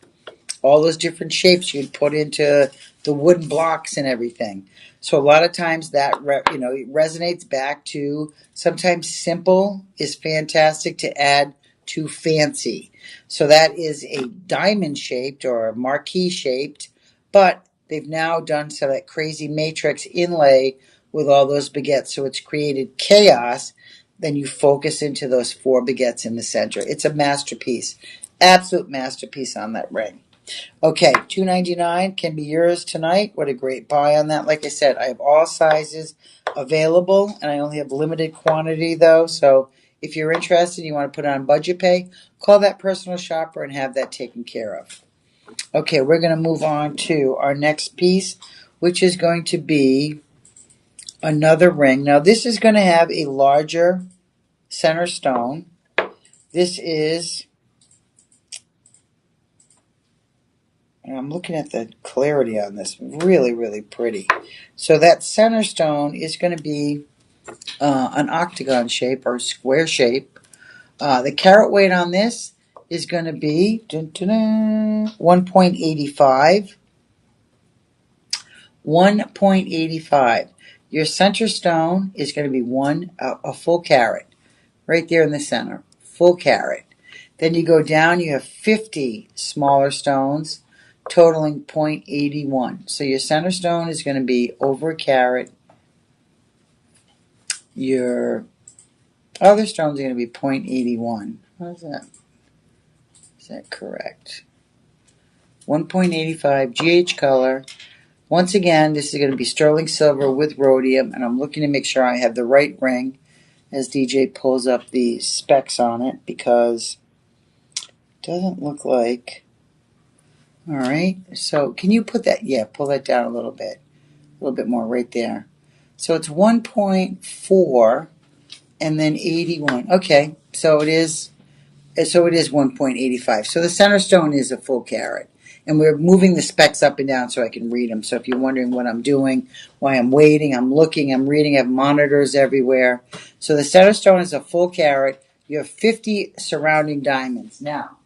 All those different shapes you'd put into the wooden blocks and everything. So a lot of times that it resonates back to, sometimes simple is fantastic to add to fancy. So that is a diamond shaped or a marquee shaped, but they've now done some of that crazy matrix inlay with all those baguettes. So it's created chaos. Then you focus into those 4 baguettes in the center. It's a masterpiece, absolute masterpiece on that ring. Okay, $299 can be yours tonight. What a great buy on that. Like I said, I have all sizes available, and I only have limited quantity, though. So if you're interested and you want to put it on budget pay, call that personal shopper and have that taken care of. Okay, we're going to move on to our next piece, which is going to be another ring. Now, this is going to have a larger center stone. This is... And I'm looking at the clarity on this. Really pretty. So that center stone is going to be an octagon shape or square shape. The carat weight on this is going to be 1.85. 1.85. Your center stone is going to be a full carat. Right there in the center. Full carat. Then you go down, you have 50 smaller stones, totaling 0.81. So your center stone is going to be over a carat. Your other stones are going to be 0.81. How's that? Is that correct? 1.85 GH color. Once again, this is going to be sterling silver with rhodium, and I'm looking to make sure I have the right ring as DJ pulls up the specs on it, because it doesn't look like... All right, so can you put that, pull that down a little bit more right there. So it's 1.4 and then 81. Okay, so it is 1.85. So the center stone is a full carat. And we're moving the specs up and down so I can read them. So if you're wondering what I'm doing, why I'm waiting, I'm looking, I'm reading, I have monitors everywhere. So the center stone is a full carat. You have 50 surrounding diamonds. Now,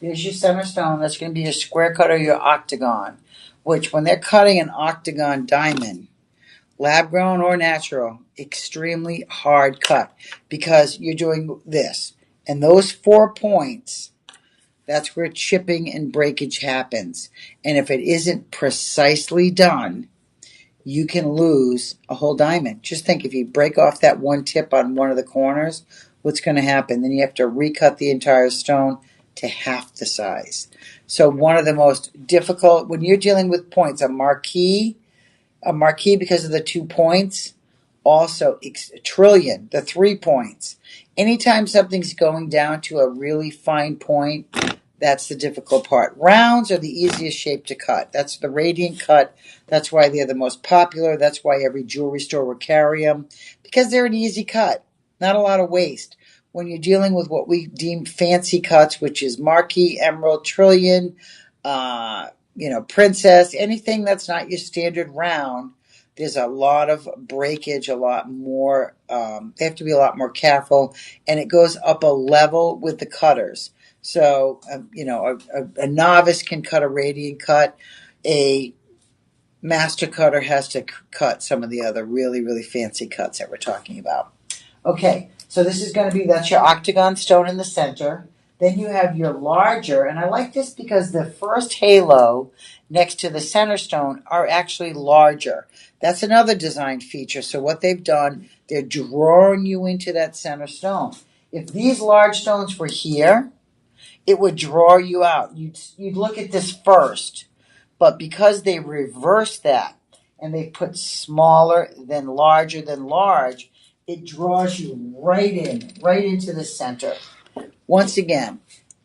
here's your center stone. That's going to be your square cut or your octagon, which when they're cutting an octagon diamond, lab grown or natural, extremely hard cut, because you're doing this. And those 4 points That's where chipping and breakage happens. And if it isn't precisely done, you can lose a whole diamond. Just think, if you break off that one tip on one of the corners, what's going to happen? Then you have to recut the entire stone to half the size. So one of the most difficult, when you're dealing with points, a marquee because of the 2 points, also trillion, the 3 points. Anytime something's going down to a really fine point, that's the difficult part. Rounds are the easiest shape to cut. That's the radiant cut. That's why they're the most popular. That's why every jewelry store will carry them, because they're an easy cut, not a lot of waste. When you're dealing with what we deem fancy cuts, which is marquee, emerald, trillion, princess, anything that's not your standard round, there's a lot of breakage, a lot more. They have to be a lot more careful, and it goes up a level with the cutters. So, a novice can cut a radiant cut. A master cutter has to cut some of the other really, really fancy cuts that we're talking about. Okay, so this is going to be, that's your octagon stone in the center. Then you have your larger, and I like this because the first halo next to the center stone are actually larger. That's another design feature. So what they've done, they're drawing you into that center stone. If these large stones were here, it would draw you out. You'd look at this first, but because they reversed that and they put smaller than larger than large, it draws you right into the center. Once again,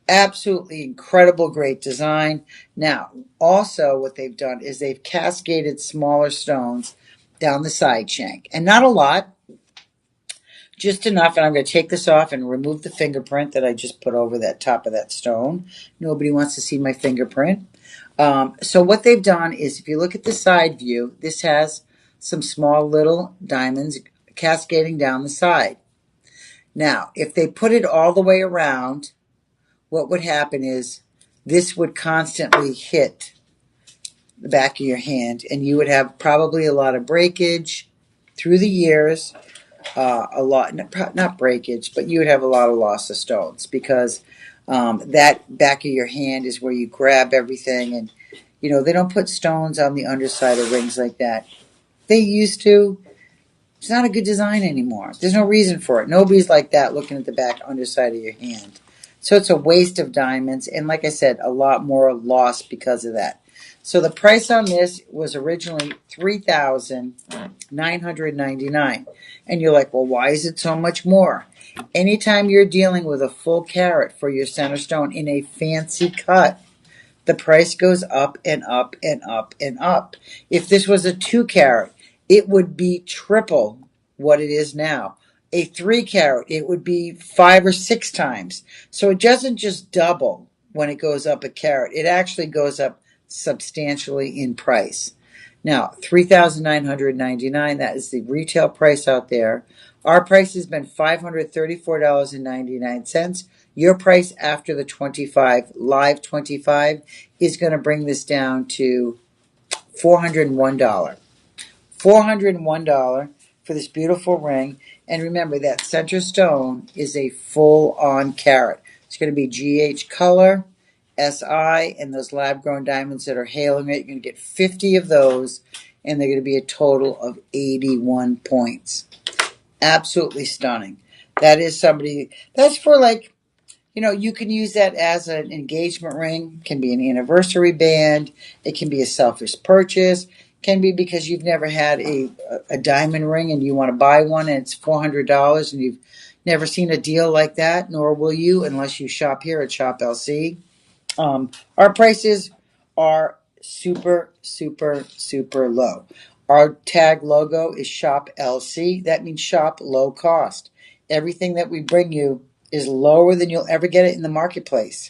absolutely incredible, great design. Now, also what they've done is they've cascaded smaller stones down the side shank, and not a lot, just enough. And I'm going to take this off and remove the fingerprint that I just put over that top of that stone. Nobody wants to see my fingerprint. So what they've done is, if you look at the side view, this has some small little diamonds cascading down the side. Now, if they put it all the way around, what would happen is this would constantly hit the back of your hand, and you would have probably a lot of breakage through the years. A lot, not breakage, but you would have a lot of loss of stones, because that back of your hand is where you grab everything. And they don't put stones on the underside of rings like that. They used to. It's not a good design anymore. There's no reason for it. Nobody's like that looking at the back underside of your hand. So it's a waste of diamonds, and like I said, a lot more loss because of that. So the price on this was originally $3,999. And you're like, well, why is it so much more? Anytime you're dealing with a full carat for your center stone in a fancy cut, the price goes up and up and up and up. If this was a 2 carat, it would be triple what it is now. A 3 carat, it would be 5 or 6 times. So it doesn't just double when it goes up a carat. It actually goes up substantially in price. Now, $3,999, that is the retail price out there. Our price has been $534.99. Your price after the 25, live 25, is going to bring this down to $401. $401 for this beautiful ring. And remember, that center stone is a full-on carat. It's going to be GH color, SI, and those lab-grown diamonds that are haloing it. You're going to get 50 of those, and they're going to be a total of 81 points. Absolutely stunning. That is that's for you can use that as an engagement ring. It can be an anniversary band. It can be a selfish purchase. It can be because you've never had a diamond ring and you want to buy one, and it's $400, and you've never seen a deal like that, nor will you unless you shop here at Shop LC. Our prices are super, super, super low. Our tag logo is Shop LC. That means shop low cost. Everything that we bring you is lower than you'll ever get it in the marketplace.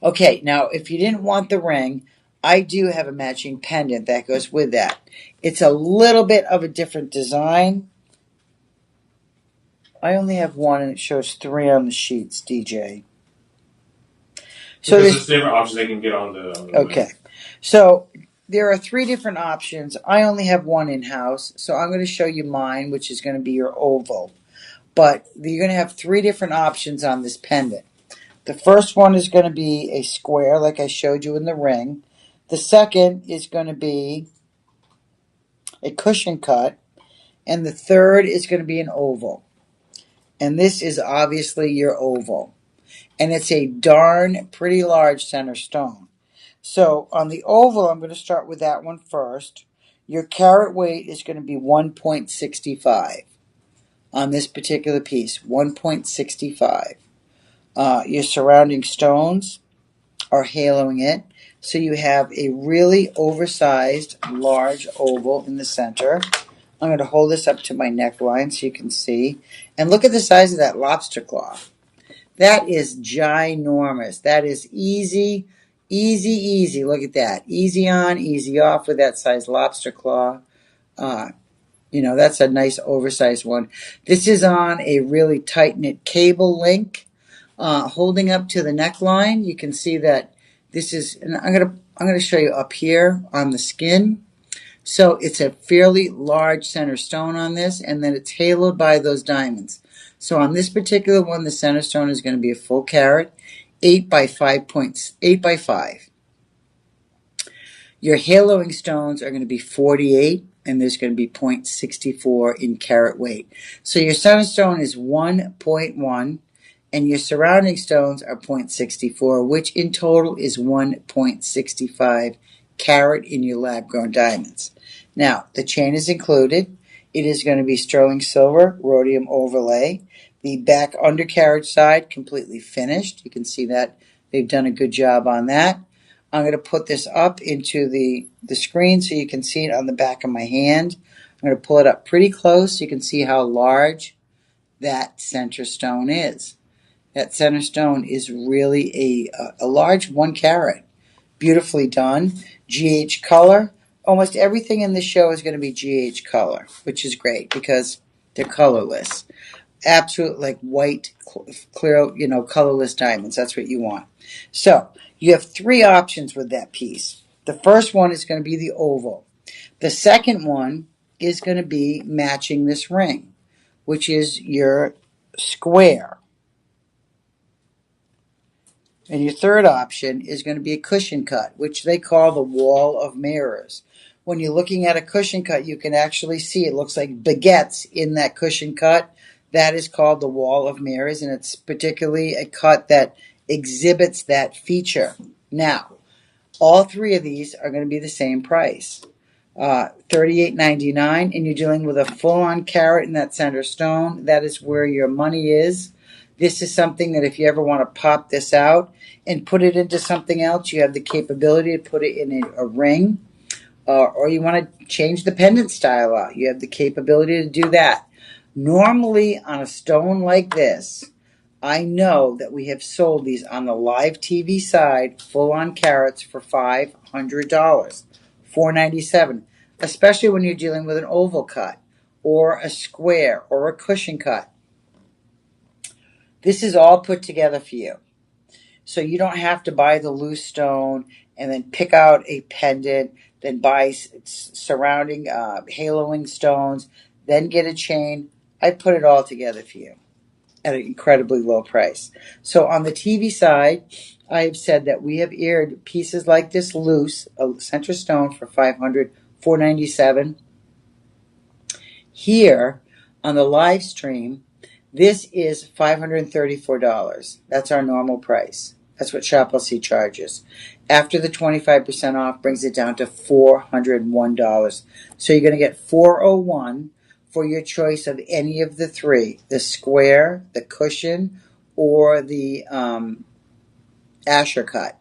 Okay, now if you didn't want the ring, I do have a matching pendant that goes with that. It's a little bit of a different design. I only have one, and it shows 3 on the sheets, DJ. So there's different options they can get on the okay. List. So there are 3 different options. I only have one in-house, so I'm going to show you mine, which is going to be your oval. But you're going to have 3 different options on this pendant. The first one is going to be a square like I showed you in the ring. The second is going to be a cushion cut. And the third is going to be an oval. And this is obviously your oval. And it's a darn pretty large center stone. So on the oval, I'm going to start with that one first. Your carat weight is going to be 1.65 on this particular piece, 1.65. Your surrounding stones are haloing it. So you have a really oversized, large oval in the center. I'm going to hold this up to my neckline so you can see. And look at the size of that lobster claw. That is ginormous. That is easy, easy, easy. Look at that. Easy on, easy off with that size lobster claw. That's a nice oversized one. This is on a really tight-knit cable link. Holding up to the neckline, you can see that this is, and I'm gonna show you up here on the skin. So it's a fairly large center stone on this, and then it's haloed by those diamonds. So on this particular one, the center stone is going to be a full carat, 8 by 5 points, 8 by 5. Your haloing stones are going to be 48, and there's going to be 0.64 in carat weight. So your center stone is 1.1, and your surrounding stones are 0.64, which in total is 1.65 carat in your lab-grown diamonds. Now, the chain is included. It is going to be sterling silver, rhodium overlay. The back undercarriage side completely finished. You can see that they've done a good job on that. I'm going to put this up into the screen so you can see it on the back of my hand. I'm going to pull it up pretty close so you can see how large that center stone is. That center stone is really a large 1 carat. Beautifully done. GH color. Almost everything in this show is going to be GH color, which is great because they're colorless. Absolute like white, clear, colorless diamonds. That's what you want. So you have 3 options with that piece. The first one is going to be the oval. The second one is going to be matching this ring, which is your square. And your third option is going to be a cushion cut, which they call the wall of mirrors. When you're looking at a cushion cut, you can actually see it looks like baguettes in that cushion cut. That is called the wall of mirrors, and it's particularly a cut that exhibits that feature. Now, all 3 of these are going to be the same price, $38.99, and you're dealing with a full-on carat in that center stone. That is where your money is. This is something that if you ever want to pop this out and put it into something else, you have the capability to put it in a ring, or you want to change the pendant style out. You have the capability to do that. Normally, on a stone like this, I know that we have sold these on the live TV side, full-on carats, for $500, $497, especially when you're dealing with an oval cut, or a square, or a cushion cut. This is all put together for you. So you don't have to buy the loose stone and then pick out a pendant, then buy surrounding haloing stones, then get a chain. I put it all together for you at an incredibly low price. So on the TV side, I've said that we have aired pieces like this loose, a center stone for $500, $497. Here on the live stream, this is $534. That's our normal price. That's what ShopLC charges. After the 25% off brings it down to $401. So you're going to get $401 for your choice of any of the 3, the square, the cushion, or the Asher cut.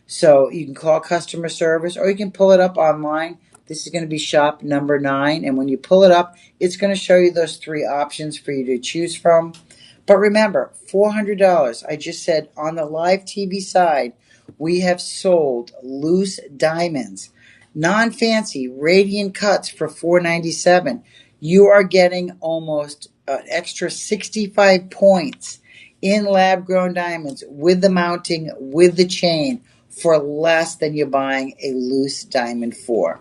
So you can call customer service or you can pull it up online. This is going to be shop number 9. And when you pull it up, it's going to show you those 3 options for you to choose from. But remember, $400. I just said on the live TV side, we have sold loose diamonds, non-fancy, radiant cuts for $497. You are getting almost an extra 65 points in lab-grown diamonds with the mounting, with the chain, for less than you're buying a loose diamond for.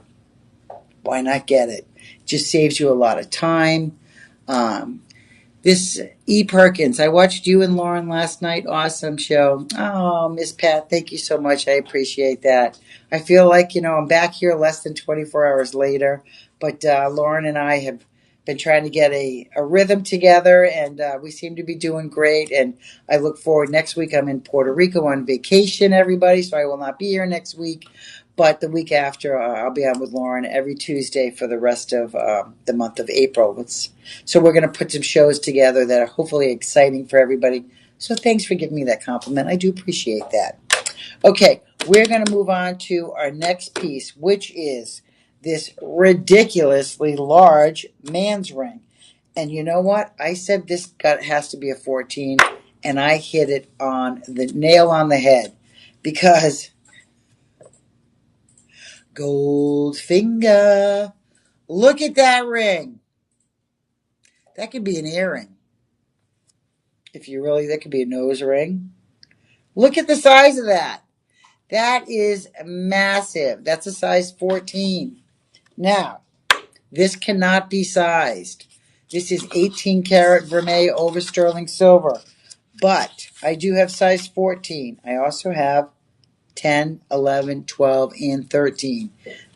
Why not get it? Just saves you a lot of time. This E. Perkins, I watched you and Lauren last night. Awesome show. Oh, Miss Pat, thank you so much. I appreciate that. I feel like, I'm back here less than 24 hours later, but Lauren and I have been trying to get a rhythm together, and we seem to be doing great. And I look forward. Next week, I'm in Puerto Rico on vacation, everybody, so I will not be here next week. But the week after, I'll be on with Lauren every Tuesday for the rest of the month of April. So we're going to put some shows together that are hopefully exciting for everybody. So thanks for giving me that compliment. I do appreciate that. Okay, we're going to move on to our next piece, which is this ridiculously large man's ring. And you know what? I said has to be a 14, and I hit it on the nail on the head because Goldfinger. Look at that ring. That could be an earring. That could be a nose ring. Look at the size of that. That is massive. That's a size 14. Now, this cannot be sized. This is 18 karat vermeil over sterling silver. But I do have size 14. I also have 10, 11, 12, and 13.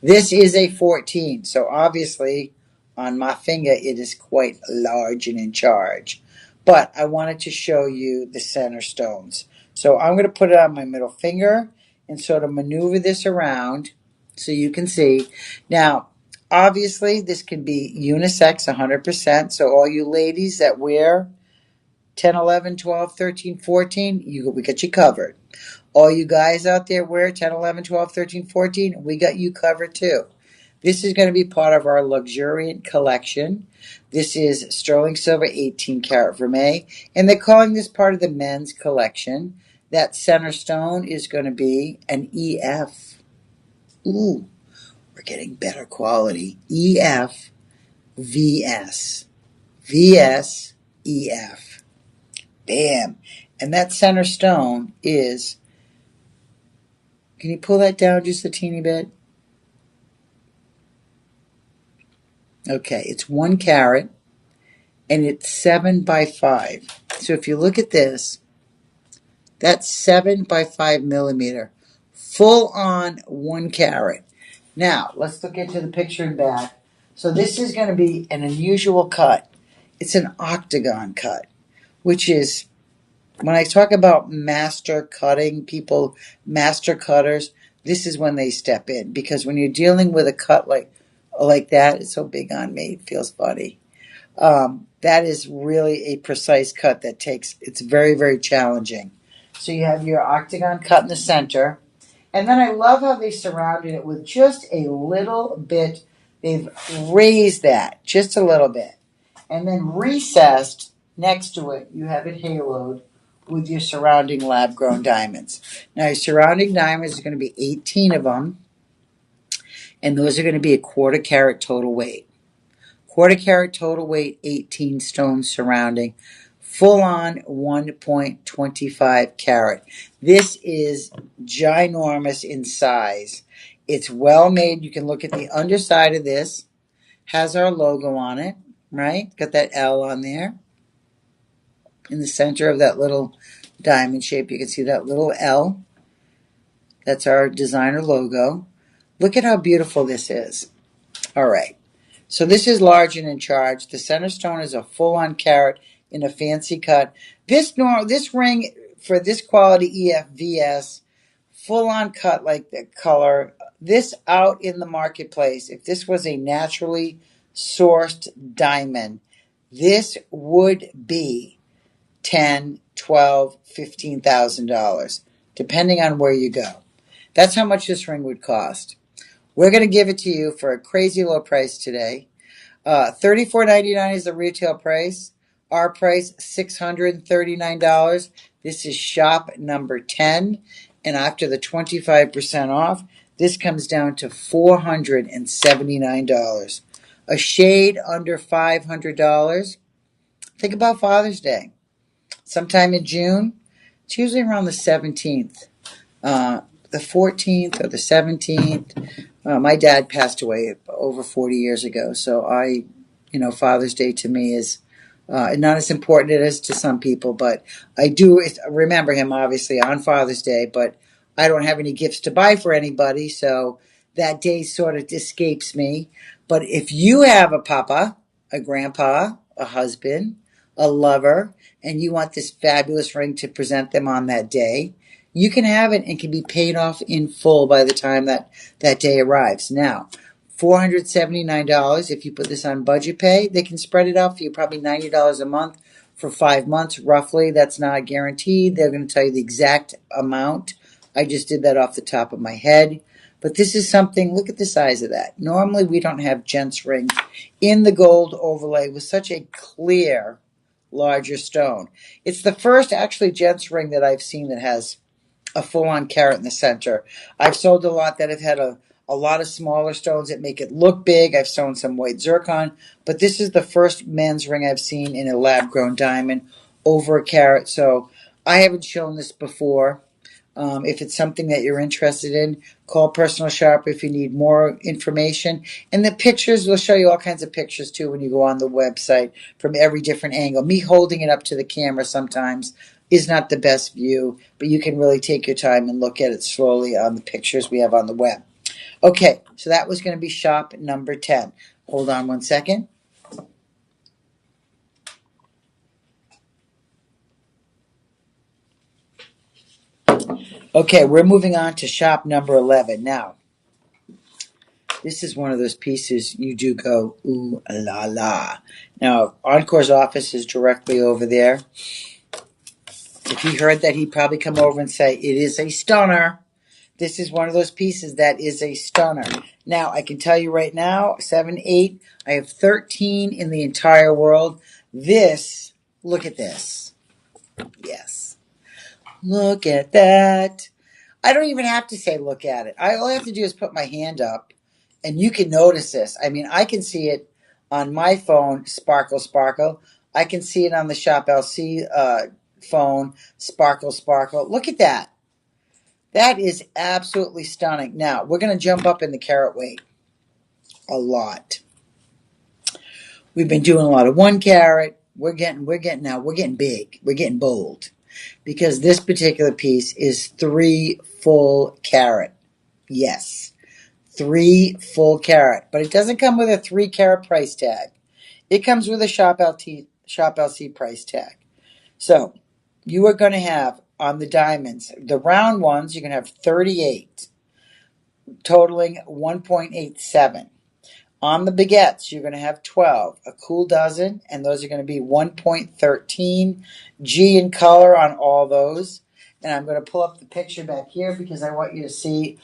This is a 14, so obviously on my finger it is quite large and in charge. But I wanted to show you the center stones. So I'm going to put it on my middle finger and sort of maneuver this around so you can see. Now, obviously this can be unisex 100%, so all you ladies that wear 10, 11, 12, 13, 14, we got you covered. All you guys out there wear 10, 11, 12, 13, 14, we got you covered too. This is going to be part of our luxuriant collection. This is sterling silver 18 karat vermeil, and they're calling this part of the men's collection. That center stone is going to be an EF. Ooh, we're getting better quality. EF, VS. VS, EF. Bam. And that center stone is, can you pull that down just a teeny bit? Okay, it's 1 carat and it's 7 by 5. So if you look at this, that's 7 by 5 millimeter. Full on 1 carat. Now, let's look into the picture in back. So this is going to be an unusual cut. It's an octagon cut, which is, when I talk about master cutting, master cutters, this is when they step in. Because when you're dealing with a cut like that, it's so big on me, it feels funny. That is really a precise cut it's very, very challenging. So you have your octagon cut in the center. And then I love how they surrounded it with just a little bit. They've raised that just a little bit. And then recessed next to it, you have it haloed with your surrounding lab-grown diamonds. Now, your surrounding diamonds are going to be 18 of them, and those are going to be a 1/4 carat total weight. 1/4 carat total weight, 18 stones surrounding, full-on 1.25 carat. This is ginormous in size. It's well made. You can look at the underside of this. Has our logo on it, right? Got that L on there. In the center of that little diamond shape, you can see that little L. That's our designer logo. Look at how beautiful this is. All right. So this is large and in charge. The center stone is a full-on carat in a fancy cut. This ring for this quality EFVS, full-on cut like the color. This out in the marketplace, if this was a naturally sourced diamond, this would be $10,000, $12,000, $15,000, depending on where you go. That's how much this ring would cost. We're going to give it to you for a crazy low price today. $34.99 is the retail price. Our price, $639. This is shop number 10. And after the 25% off, this comes down to $479. A shade under $500. Think about Father's Day. Sometime in June. It's usually around the 17th. The 14th or the 17th. My dad passed away over 40 years ago, so Father's Day to me is Not as important it is to some people, but I do remember him obviously on Father's Day, but I don't have any gifts to buy for anybody, so that day sort of escapes me. But if you have a papa, a grandpa, a husband, a lover, and you want this fabulous ring to present them on that day, you can have it and can be paid off in full by the time that day arrives. Now, $479. If you put this on budget pay, they can spread it out for you, probably $90 a month for 5 months, roughly. That's not guaranteed. They're going to tell you the exact amount. I just did that off the top of my head. But this is something, look at the size of that. Normally we don't have gents rings in the gold overlay with such a clear, larger stone. It's the first actually gents ring that I've seen that has a full-on carat in the center. I've sold a lot that have had a lot of smaller stones that make it look big. I've sewn some white zircon, but this is the first men's ring I've seen in a lab-grown diamond over a carat. So I haven't shown this before. If it's something that you're interested in, call Personal Shop if you need more information. And the pictures, we'll show you all kinds of pictures too when you go on the website from every different angle. Me holding it up to the camera sometimes is not the best view, but you can really take your time and look at it slowly on the pictures we have on the web. Okay, so that was going to be shop number 10. Hold on one second. Okay, we're moving on to shop number 11. Now, this is one of those pieces you do go, ooh la la. Now, Encore's office is directly over there. If he heard that, he'd probably come over and say, it is a stunner. This is one of those pieces that is a stunner. Now, I can tell you right now, 7, 8, I have 13 in the entire world. This, look at this. Yes. Look at that. I don't even have to say look at it. All I have to do is put my hand up, and you can notice this. I mean, I can see it on my phone, sparkle, sparkle. I can see it on the Shop LC phone, sparkle, sparkle. Look at that. That is absolutely stunning. Now, we're going to jump up in the carat weight a lot. We've been doing a lot of 1 carat. We're getting big. We're getting bold. Because this particular piece is 3 full carat. Yes, 3 full carat. But it doesn't come with a 3 carat price tag. It comes with a Shop LC price tag. So, you are going to have on the diamonds, the round ones, you're going to have 38, totaling 1.87. On the baguettes, you're going to have 12, a cool dozen, and those are going to be 1.13. G in color on all those. And I'm going to pull up the picture back here because I want you to see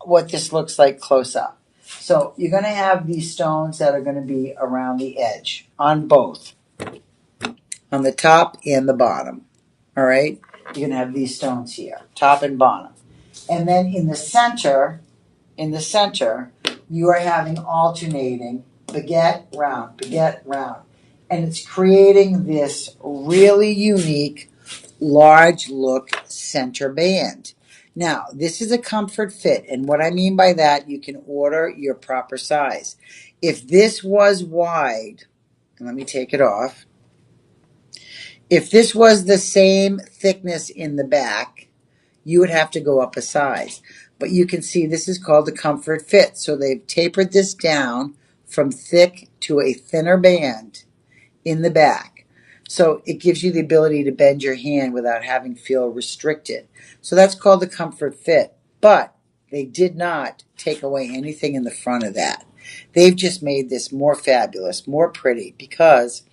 what this looks like close up. So you're going to have these stones that are going to be around the edge on both, on the top and the bottom. All right? You're going to have these stones here, top and bottom. And then in the center, you are having alternating baguette, round. And it's creating this really unique, large look center band. Now, this is a comfort fit. And what I mean by that, you can order your proper size. If this was wide, and let me take it off. If this was the same thickness in the back, you would have to go up a size. But you can see this is called a comfort fit. So they've tapered this down from thick to a thinner band in the back. So it gives you the ability to bend your hand without having to feel restricted. So that's called the comfort fit. But they did not take away anything in the front of that. They've just made this more fabulous, more pretty, because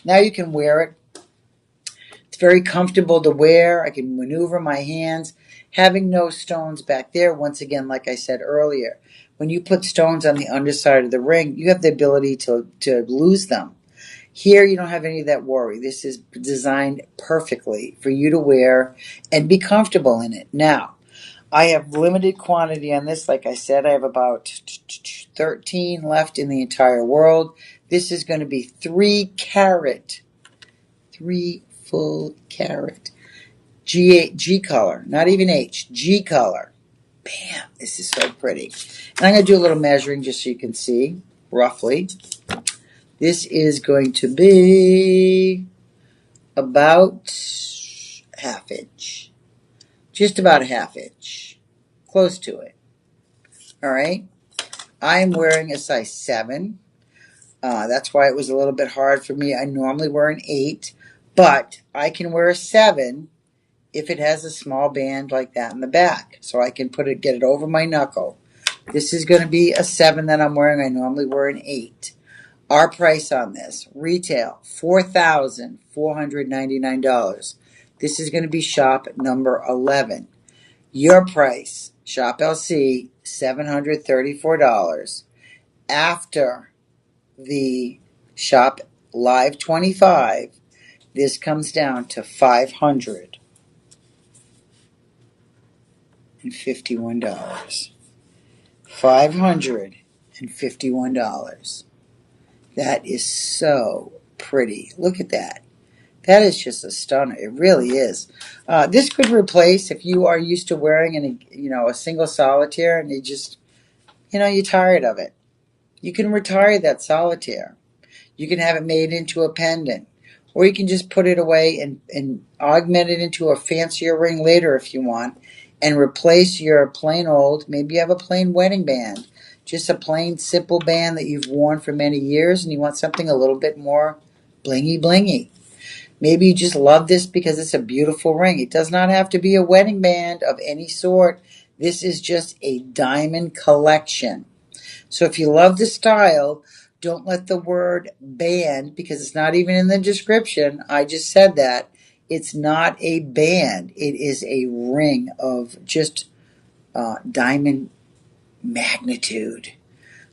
now you can wear it. It's very comfortable to wear. I can maneuver my hands. Having no stones back there, once again, like I said earlier, when you put stones on the underside of the ring, you have the ability to lose them. Here, you don't have any of that worry. This is designed perfectly for you to wear and be comfortable in it. Now, I have limited quantity on this. Like I said, I have about 13 left in the entire world. This is going to be 3 carat. 3 full carat. G color, not even H, G color. Bam, this is so pretty. And I'm going to do a little measuring just so you can see, roughly. This is going to be about half inch. Just about a half inch. Close to it. All right. I'm wearing a size 7. That's why it was a little bit hard for me. I normally wear an 8, but I can wear a 7 if it has a small band like that in the back. So I can get it over my knuckle. This is going to be a 7 that I'm wearing. I normally wear an 8. Our price on this, retail, $4,499. This is going to be shop number 11. Your price, shop LC, $734. After the shop live 25, this comes down to $551. $551. That is so pretty. Look at that. That is just a stunner. It really is. This could replace if you are used to wearing a single solitaire and you're tired of it. You can retire that solitaire. You can have it made into a pendant. Or you can just put it away and augment it into a fancier ring later if you want, and replace your plain old, maybe you have a plain wedding band, just a plain simple band that you've worn for many years and you want something a little bit more blingy blingy. Maybe you just love this because it's a beautiful ring. It does not have to be a wedding band of any sort. This is just a diamond collection. So if you love the style, don't let the word band, because it's not even in the description. I just said that. It's not a band. It is a ring of just diamond magnitude.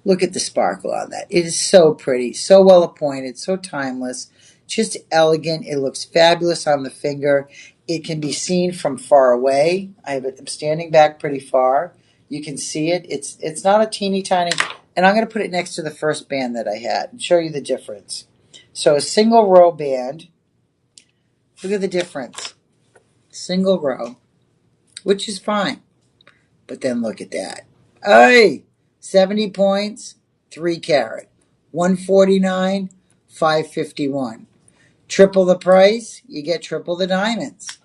Look at the sparkle on that. It is so pretty, so well appointed, so timeless, just elegant. It looks fabulous on the finger. It can be seen from far away. I'm standing back pretty far. You can see it. It's not a teeny tiny, and I'm going to put it next to the first band that I had and show you the difference. So a single row band. Look at the difference. Single row, which is fine. But then look at that. Hey, 70 points, 3 carat. 149, 551. Triple the price, you get triple the diamonds.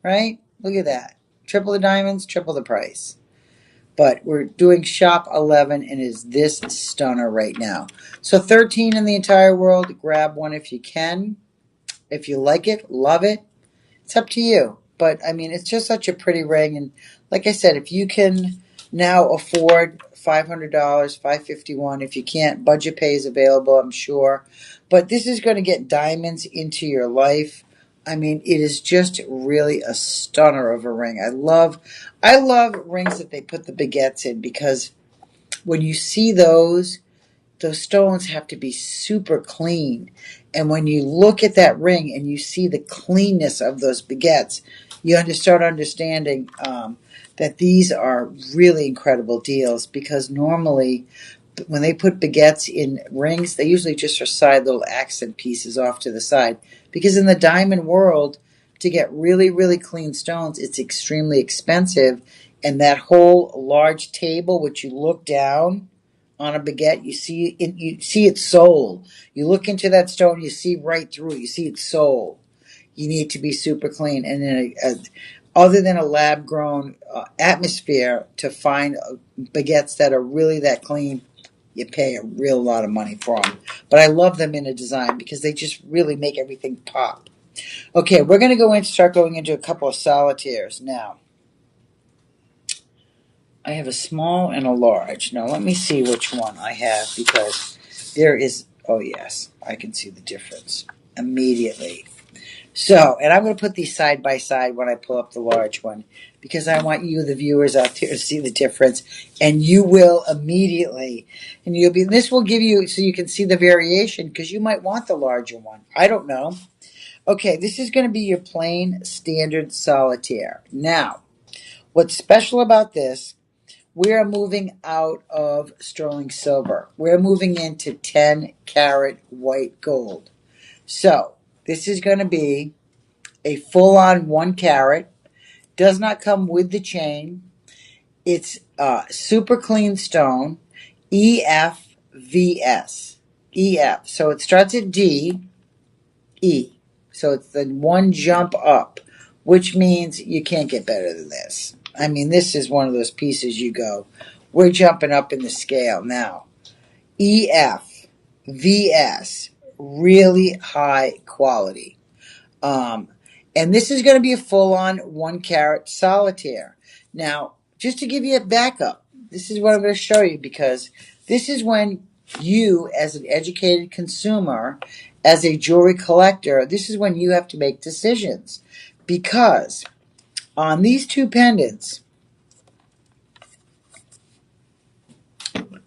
Right? Look at that. Triple the diamonds, triple the price. But we're doing shop 11 and is this stunner right now. So 13 in the entire world. Grab one if you can. If you like it, love it. It's up to you. But, I mean, it's just such a pretty ring. And like I said, if you can now afford $500, $551. If you can't, budget pay is available, I'm sure. But this is going to get diamonds into your life. I mean, it is just really a stunner of a ring. I love rings that they put the baguettes in, because when you see those stones have to be super clean. And when you look at that ring and you see the cleanness of those baguettes, you start understanding that these are really incredible deals, because normally when they put baguettes in rings, they usually just are side little accent pieces off to the side. Because in the diamond world, to get really, really clean stones, it's extremely expensive. And that whole large table, which you look down on a baguette, you see its soul. You look into that stone, you see right through it. You see its soul. You need to be super clean. And then, other than a lab-grown atmosphere, to find baguettes that are really that clean, you pay a real lot of money for them. But I love them in a design because they just really make everything pop. Okay, we're going to start going into a couple of solitaires now. I have a small and a large. Now let me see which one I have, because there is, oh yes, I can see the difference immediately. So, and I'm going to put these side by side when I pull up the large one, because I want you, the viewers out there, to see the difference, and you will immediately. And this will give you, so you can see the variation, because you might want the larger one. I don't know. Okay, this is going to be your plain standard solitaire. Now, what's special about this, we are moving out of sterling silver. We're moving into 10 karat white gold. So, this is going to be a full-on 1 carat. Does not come with the chain. It's super clean stone, EFVS. EF. So it starts at D, E. So it's the one jump up, which means you can't get better than this. I mean, this is one of those pieces you go, we're jumping up in the scale now. EF, VS, really high quality. And this is going to be a full-on 1 carat solitaire. Now, just to give you a backup, this is what I'm going to show you, because this is when you, as an educated consumer, as a jewelry collector, this is when you have to make decisions. Because on these two pendants,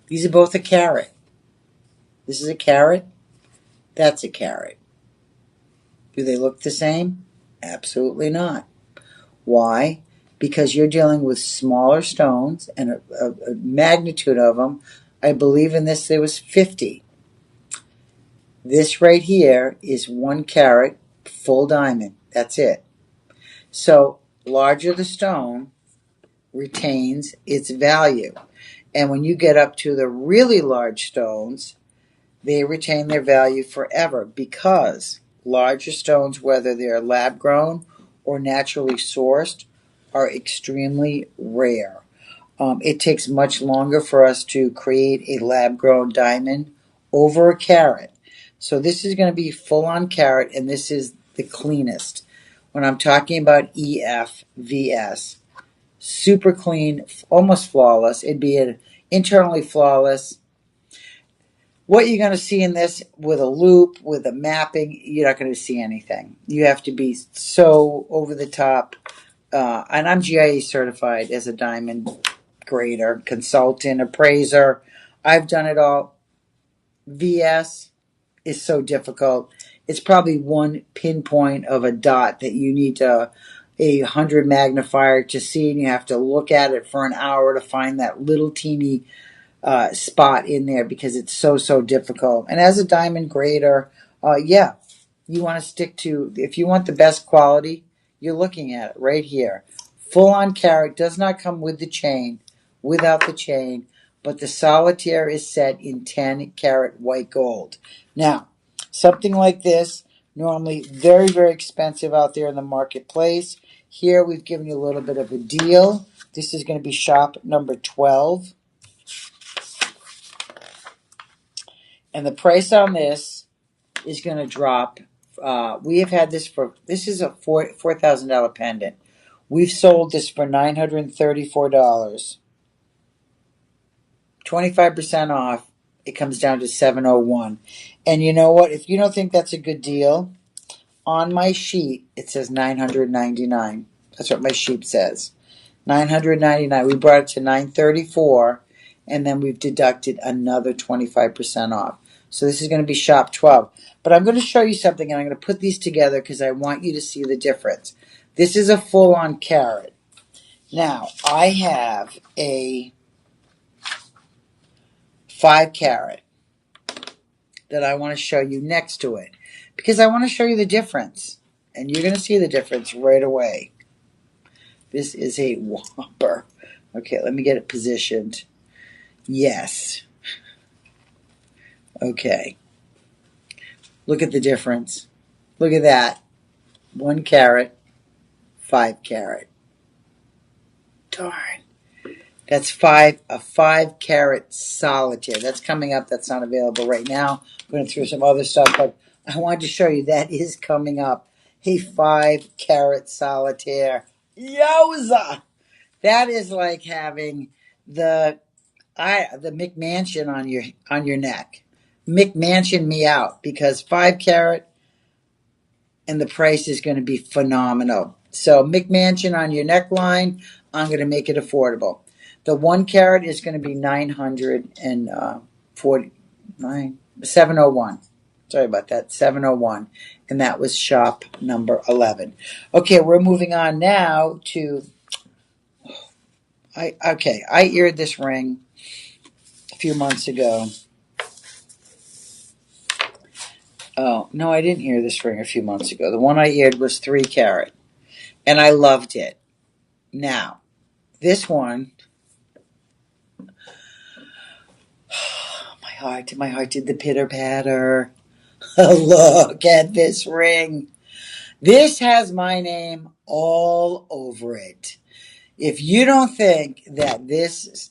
these are both a carat. This is a carat. That's a carat. Do they look the same? Absolutely not. Why? Because you're dealing with smaller stones and a magnitude of them. I believe in this there was 50. This right here is 1 carat full diamond. That's it. So larger the stone retains its value. And when you get up to the really large stones, they retain their value forever, because larger stones, whether they're lab grown or naturally sourced, are extremely rare. It takes much longer for us to create a lab grown diamond over a carat. So this is going to be full on carat, and this is the cleanest. When I'm talking about EFVS, super clean, almost flawless. It'd be an internally flawless. What you're going to see in this with a loop, with a mapping, you're not going to see anything. You have to be so over the top. And I'm GIA certified as a diamond grader, consultant, appraiser. I've done it all. VS is so difficult. It's probably one pinpoint of a dot that you need a 100 magnifier to see, and you have to look at it for an hour to find that little teeny spot in there, because it's so difficult. And as a diamond grader, yeah, you want to stick to, if you want the best quality, you're looking at it right here. Full on carat, does not come with the chain, without the chain, but the solitaire is set in 10 carat white gold. Now, something like this, normally very expensive out there in the marketplace. Here we've given you a little bit of a deal. This is going to be shop number 12. And the price on this is going to drop. We have had this this is a $4,000 pendant. We've sold this for $934. 25% off. It comes down to $701. And you know what? If you don't think that's a good deal, on my sheet it says $999. That's what my sheet says. $999. We brought it to $934, and then we've deducted another 25% off. So this is going to be shop 12. But I'm going to show you something, and I'm going to put these together because I want you to see the difference. This is a full-on carat. Now, I have a 5 carat that I want to show you next to it, because I want to show you the difference. And you're going to see the difference right away. This is a whopper. Okay, let me get it positioned. Yes. Okay. Look at the difference. Look at that. 1 carat, 5 carat. Darn. That's a 5 carat solitaire. That's coming up. That's not available right now. I'm going through some other stuff, but I wanted to show you that is coming up. A 5 carat solitaire. Yowza! That is like having the McMansion on your neck. McMansion me out, because 5 carat and the price is going to be phenomenal. So McMansion on your neckline, I'm going to make it affordable. The 1 carat is going to be $701. Sorry about that, $701. And that was shop number 11. Okay, we're moving on now to, I eared this ring a few months ago. Oh, no, I didn't ear this ring a few months ago. The one I eared was 3 carat, and I loved it. Now, this one, my my heart did the pitter patter. Look at this ring. This has my name all over it. If you don't think that this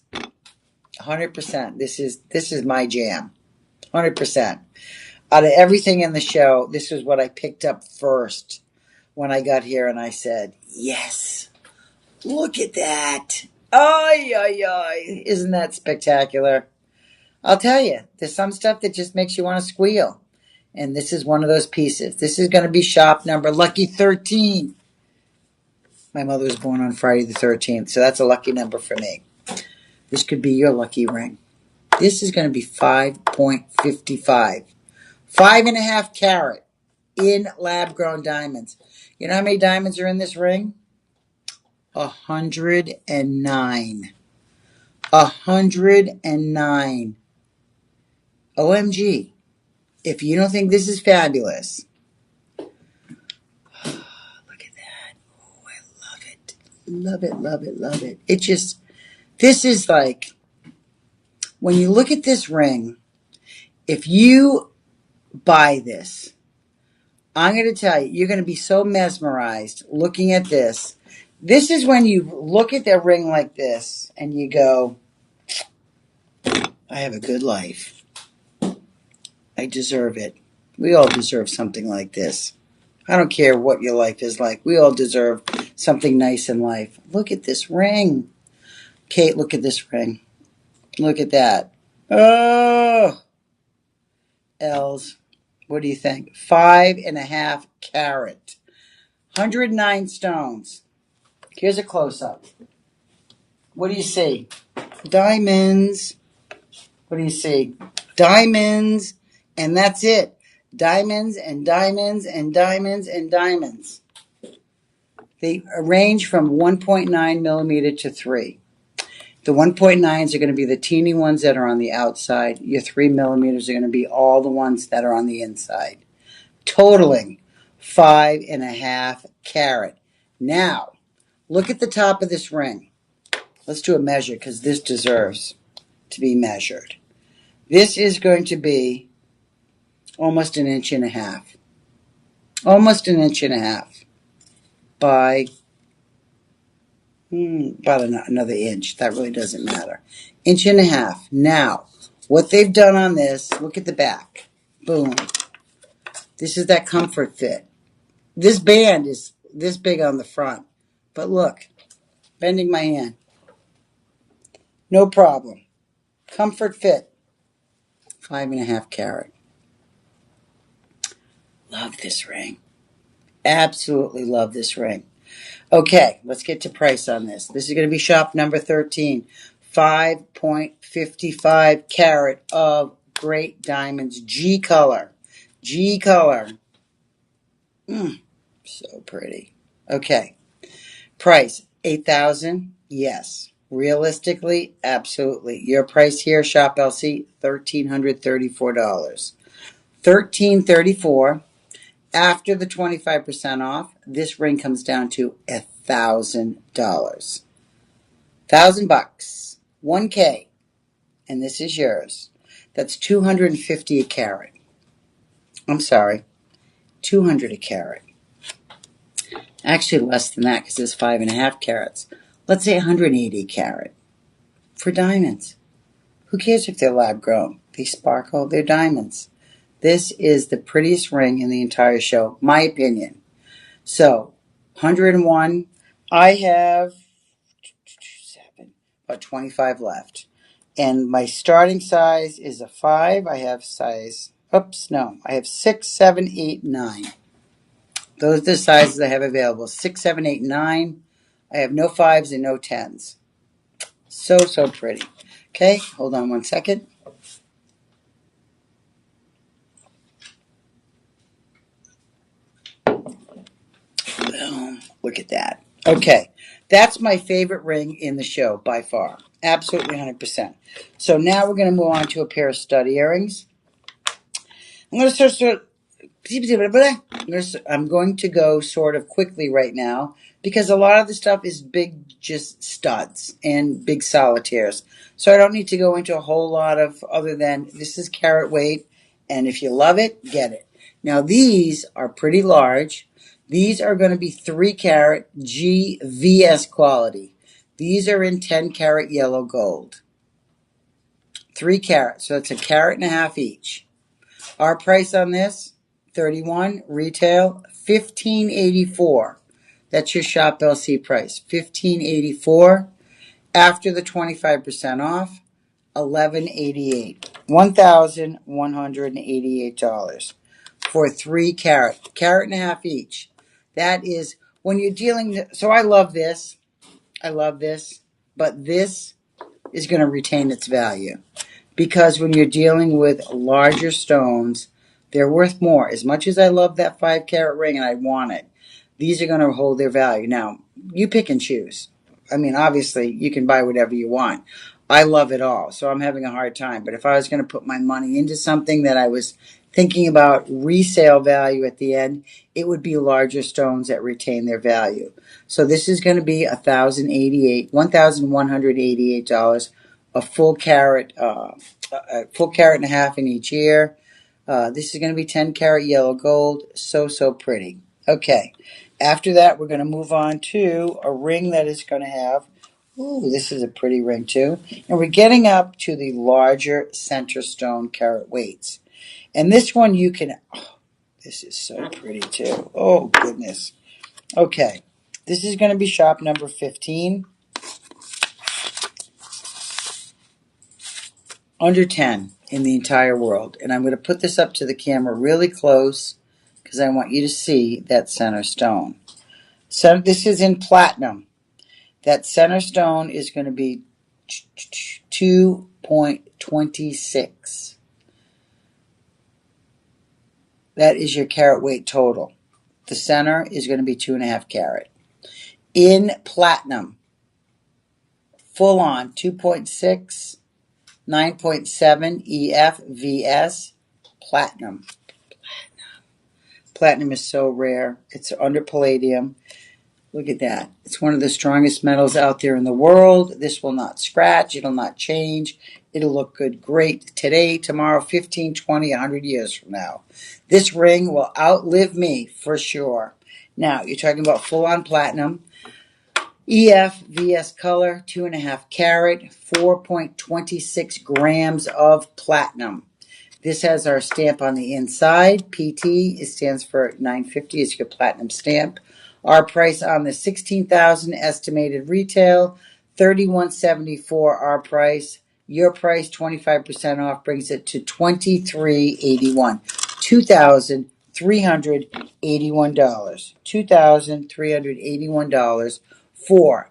100%, this is my jam. 100%. Out of everything in the show, this is what I picked up first when I got here, and I said, yes, look at that. Ay, ay, ay. Isn't that spectacular? I'll tell you, there's some stuff that just makes you want to squeal. And this is one of those pieces. This is going to be shop number lucky 13. My mother was born on Friday the 13th, so that's a lucky number for me. This could be your lucky ring. This is going to be 5.55. 5.5 carat in lab-grown diamonds. You know how many diamonds are in this ring? 109. 109. OMG. If you don't think this is fabulous, look at that. Oh, I love it. Love it, love it, love it. It just, this is like, when you look at this ring, if you buy this, I'm going to tell you, you're going to be so mesmerized looking at this. This is when you look at that ring like this and you go, I have a good life. I deserve it. We all deserve something like this. I don't care what your life is like. We all deserve something nice in life. Look at this ring. Kate, look at this ring. Look at that. Oh, Els, what do you think? 5.5 carat. 109 stones. Here's a close-up. What do you see? Diamonds. What do you see? Diamonds. And that's it. Diamonds and diamonds and diamonds and diamonds. They range from 1.9 millimeter to 3. The 1.9s are going to be the teeny ones that are on the outside. Your 3 millimeters are going to be all the ones that are on the inside. Totaling 5.5 carat. Now, look at the top of this ring. Let's do a measure because this deserves to be measured. This is going to be almost 1.5 inches. Almost 1.5 inches by about another inch. That really doesn't matter. 1.5 inches. Now, what they've done on this, look at the back. Boom. This is that comfort fit. This band is this big on the front. But look, bending my hand. No problem. Comfort fit. 5.5 carat. Love this ring. Absolutely love this ring. Okay, let's get to price on this. This is going to be shop number 13. 5.55 carat of great diamonds. G color. G color. So pretty. Okay. Price, $8,000? Yes. Realistically, absolutely. Your price here, Shop LC, $1,334. $1,334. After the 25% off, this ring comes down to $1,000. $1,000. $1K. And this is yours. That's $250 a carat. I'm sorry. $200 a carat. Actually less than that because it's 5.5 carats. Let's say $180 a carat. For diamonds. Who cares if they're lab grown? They sparkle, they're diamonds. This is the prettiest ring in the entire show, my opinion. So, 101. I have about 25 left. And my starting size is a 5. I have size, I have 6, 7, 8, 9. Those are the sizes I have available. 6, 7, 8, 9. I have no 5s and no 10s. So, so pretty. Okay, hold on one second. Boom. Look at that. Okay, that's my favorite ring in the show by far. Absolutely 100%. So now we're going to move on to a pair of stud earrings. I'm going to go sort of quickly right now because a lot of the stuff is big, just studs and big solitaires. So I don't need to go into a whole lot of other than this is carat weight. And if you love it, get it. Now these are pretty large. These are going to be 3 carat GVS quality. These are in 10 carat yellow gold. 3 carats, so it's a carat and a half each. Our price on this, 31 retail, $15.84. That's your Shop LC price, $15.84. After the 25% off, $11.88. $1,188 for 3 carat, carat and a half each. That is when you're dealing. So I love this. I love this, but this is going to retain its value. Because when you're dealing with larger stones, they're worth more. As much as I love that 5 carat ring and I want it, these are going to hold their value. Now, you pick and choose. I mean, obviously, you can buy whatever you want. I love it all, so I'm having a hard time. But if I was going to put my money into something that I was thinking about resale value at the end, it would be larger stones that retain their value. So this is going to be $1,188, a full carat and a half in each ear. This is going to be 10 carat yellow gold. So, so pretty. Okay. After that, we're going to move on to a ring that is going to have, ooh, this is a pretty ring too. And we're getting up to the larger center stone carat weights. And this one you can, oh, this is so pretty too. Oh, goodness. Okay. This is going to be shop number 15. Under 10 in the entire world. And I'm going to put this up to the camera really close because I want you to see that center stone. So this is in platinum. That center stone is going to be 2.26. That is your carat weight total. The center is going to be 2.5 carat. In platinum, full on 2.6, 9.7 EFVS, platinum. Platinum is so rare. It's under palladium. Look at that. It's one of the strongest metals out there in the world. This will not scratch. It'll not change. It'll look good, great today, tomorrow, 15, 20, 100 years from now. This ring will outlive me for sure. Now, you're talking about full-on platinum. EFVS color, 2.5 carat, 4.26 grams of platinum. This has our stamp on the inside. PT, it stands for 950. It's your platinum stamp. Our price on the 16,000 estimated retail, 3174 our price. Your price, 25% off, brings it to 2381. $2,381. $2,381 for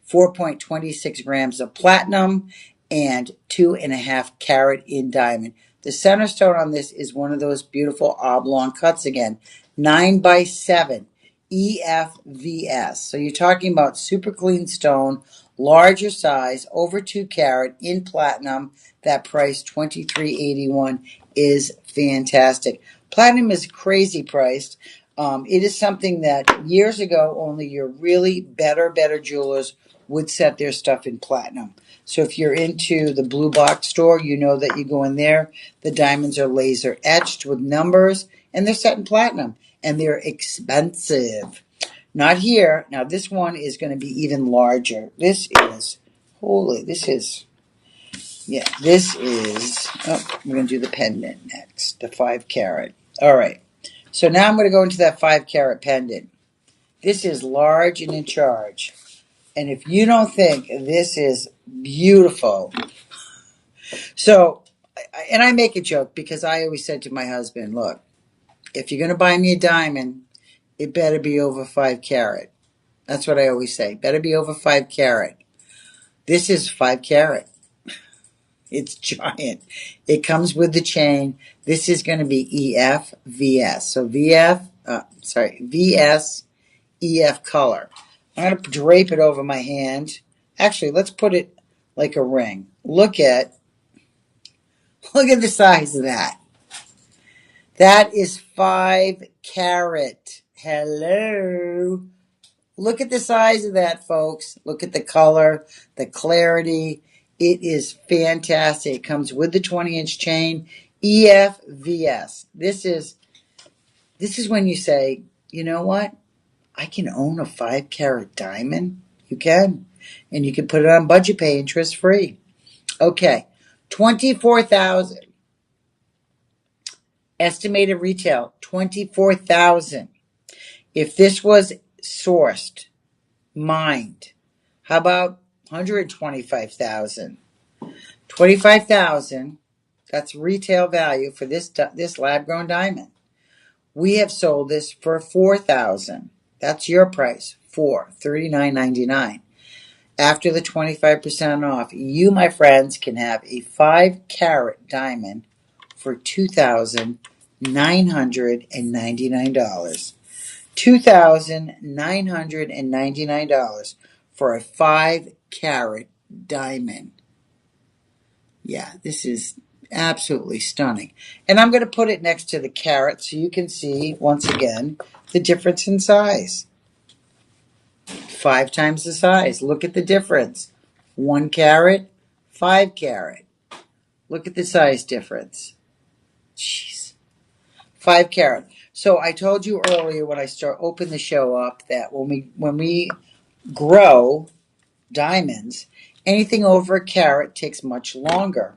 4.26 grams of platinum and 2.5 carat in diamond. The center stone on this is one of those beautiful oblong cuts again. 9x7 EFVS. So you're talking about super clean stone, larger size, over 2 carat in platinum. That price, $23.81, is fantastic. Platinum is crazy priced. It is something that years ago only your really better jewelers would set their stuff in platinum. So if you're into the blue box store, you know that you go in there. The diamonds are laser etched with numbers, and they're set in platinum, and they're expensive. Not here. Now this one is going to be even larger. This is, holy, this is, oh, we're going to do the pendant next, the 5 carat. All right. So now I'm going to go into that 5 carat pendant. This is large and in charge. And if you don't think this is beautiful. So, and I make a joke because I always said to my husband, look, if you're going to buy me a diamond, it better be over 5 carat. That's what I always say. Better be over 5 carat. This is 5 carat. It's giant. It comes with the chain. This is going to be EFVS. So VS, EF color. I'm going to drape it over my hand. Actually, let's put it like a ring. Look at the size of that. That is 5 carat. Hello. Look at the size of that, folks. Look at the color, the clarity. It is fantastic. It comes with the 20-inch chain, EFVS. This is when you say, you know what? I can own a 5-carat diamond. You can. And you can put it on budget pay interest free. Okay. 24,000. Estimated retail, 24,000. If this was sourced, mined, how about 125,000? 25,000, that's retail value for this lab-grown diamond. We have sold this for 4,000. That's your price, $39.99. After the 25% off, you, my friends, can have a 5-carat diamond for $2,999. $2,999 for a 5-carat diamond. Yeah, this is absolutely stunning. And I'm going to put it next to the carat so you can see, once again, the difference in size. 5 times the size. Look at the difference. 1 carat, 5 carat. Look at the size difference. Jeez. 5 carat. So I told you earlier when I opened the show up that when we grow diamonds, anything over a carat takes much longer.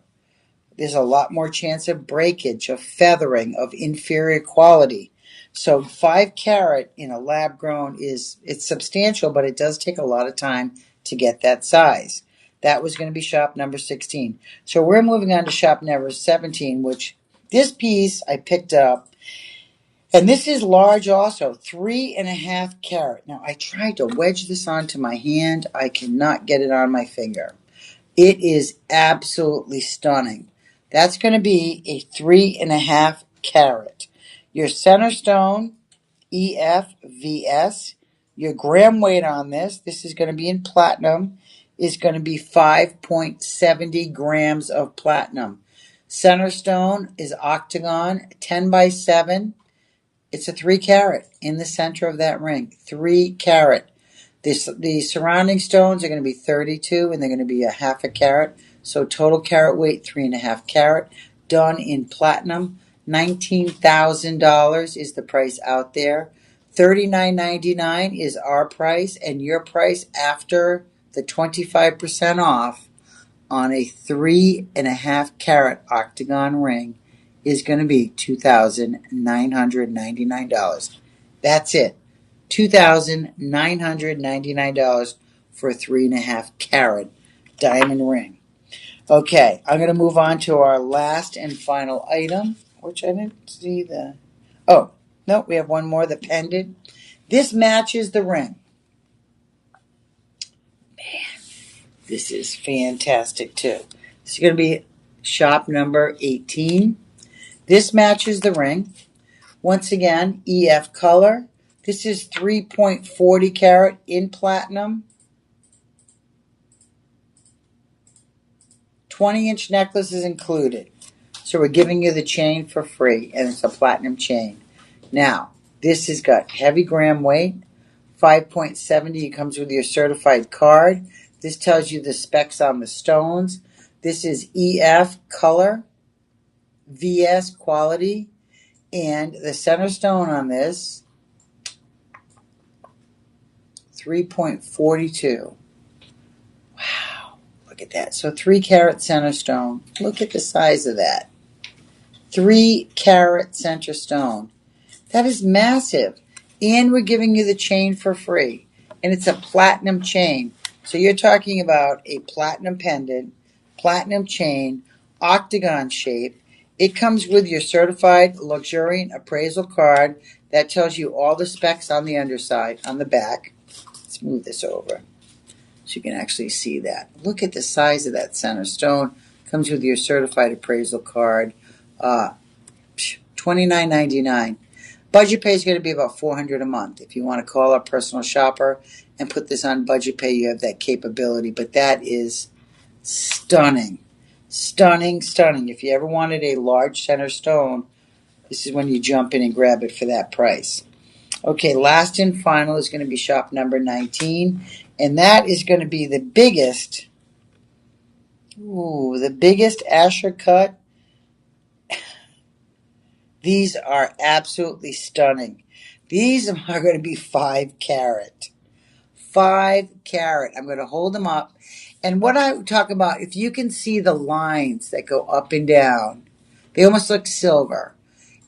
There's a lot more chance of breakage, of feathering, of inferior quality. So 5 carat in a lab grown it's substantial, but it does take a lot of time to get that size. That was going to be shop number 16. So we're moving on to shop number 17, which this piece I picked up. And this is large also, 3.5 carat. Now I tried to wedge this onto my hand. I cannot get it on my finger. It is absolutely stunning. That's going to be a 3.5 carat. Your center stone, EFVS. Your gram weight on this is going to be in platinum, is going to be 5.70 grams of platinum. Center stone is octagon, 10 by 7. It's a 3 carat in the center of that ring. 3 carat. The surrounding stones are going to be 32 and they're going to be a 0.5 carat. So total carat weight, 3.5 carat. Done in platinum. $19,000 is the price out there. $39.99 is our price, and your price after the 25% off on a 3.5 carat octagon ring is going to be $2,999. That's it. $2,999 for a 3.5 carat diamond ring. Okay, I'm going to move on to our last and final item, which I didn't see the... Oh, no, we have one more, the pendant. This matches the ring. Man, this is fantastic too. This is going to be shop number 18. This matches the ring. Once again, EF color. This is 3.40 carat in platinum. 20-inch necklace is included. So we're giving you the chain for free, and it's a platinum chain. Now, this has got heavy gram weight, 5.70. It comes with your certified card. This tells you the specs on the stones. This is EF color, VS quality, and the center stone on this, 3.42. Wow, look at that. So 3 carat center stone. Look at the size of that. 3 carat center stone. That is massive. And we're giving you the chain for free. And it's a platinum chain. So you're talking about a platinum pendant, platinum chain, octagon shape. It comes with your certified luxuriant appraisal card that tells you all the specs on the underside, on the back. Let's move this over so you can actually see that. Look at the size of that center stone. Comes with your certified appraisal card. $29.99. Budget pay is going to be about $400 a month. If you want to call our personal shopper and put this on budget pay, you have that capability. But that is stunning. Stunning, stunning. If you ever wanted a large center stone, this is when you jump in and grab it for that price. Okay, last and final is going to be shop number 19, and that is going to be the biggest. Ooh, the biggest Asher cut. These are absolutely stunning. These are going to be 5 carat. 5 carat. I'm going to hold them up. And what I talk about, if you can see the lines that go up and down, they almost look silver.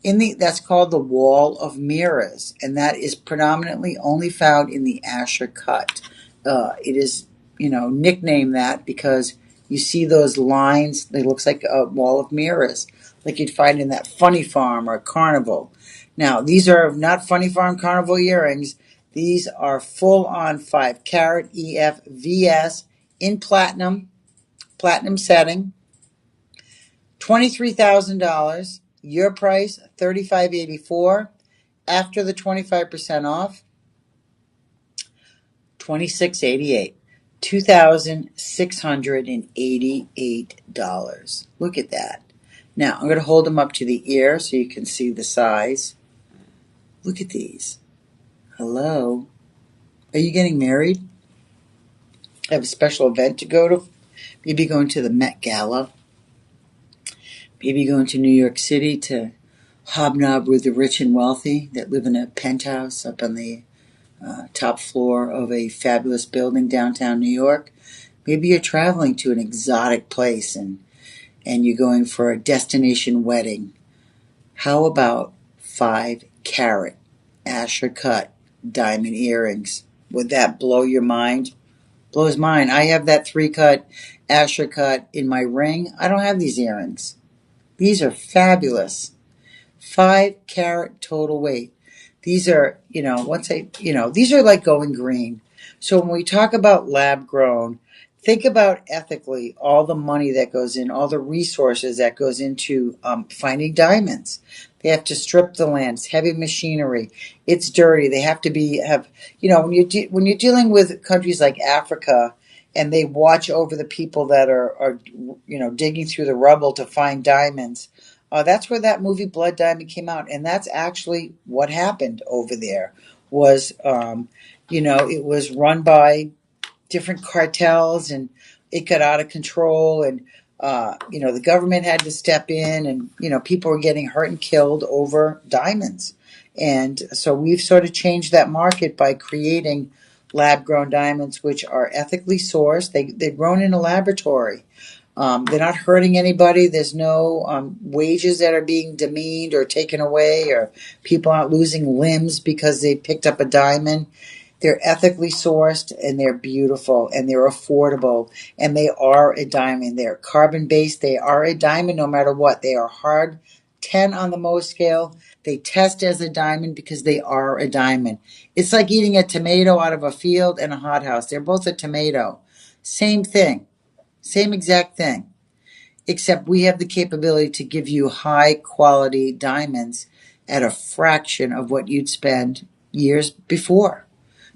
That's called the wall of mirrors, and that is predominantly only found in the Asher cut. It is, nicknamed that because you see those lines. It looks like a wall of mirrors, like you'd find in that Funny Farm or Carnival. Now, these are not Funny Farm Carnival earrings. These are full-on 5 carat EFVS in platinum setting. $23,000. Your price, $35.84. After the 25% off, $26.88. $2,688. Look at that. Now, I'm going to hold them up to the ear so you can see the size. Look at these. Hello. Are you getting married? Have a special event to go to? Maybe going to the Met Gala? Maybe going to New York City to hobnob with the rich and wealthy that live in a penthouse up on the top floor of a fabulous building downtown New York. Maybe you're traveling to an exotic place and you're going for a destination wedding. How about 5 carat Asher cut diamond earrings? Would that blow your mind? Blows mine. I have that 3-cut Asher cut in my ring. I don't have these earrings. These are fabulous. 5 carat total weight. These are, these are like going green. So when we talk about lab grown, think about ethically all the money that goes in, all the resources that goes into finding diamonds. They have to strip the land. It's heavy machinery. It's dirty. They have to when you're dealing with countries like Africa, and they watch over the people that are digging through the rubble to find diamonds. That's where that movie Blood Diamond came out, and that's actually what happened over there. It was run by different cartels, and it got out of control, and the government had to step in, and people were getting hurt and killed over diamonds, and so we've sort of changed that market by creating lab-grown diamonds, which are ethically sourced. They're grown in a laboratory. They're not hurting anybody. There's no wages that are being demeaned or taken away, or people aren't losing limbs because they picked up a diamond. They're ethically sourced, and they're beautiful, and they're affordable, and they are a diamond. They're carbon-based. They are a diamond no matter what. They are hard 10 on the Mohs scale. They test as a diamond because they are a diamond. It's like eating a tomato out of a field and a hothouse. They're both a tomato. Same thing. Same exact thing. Except we have the capability to give you high quality diamonds at a fraction of what you'd spend years before.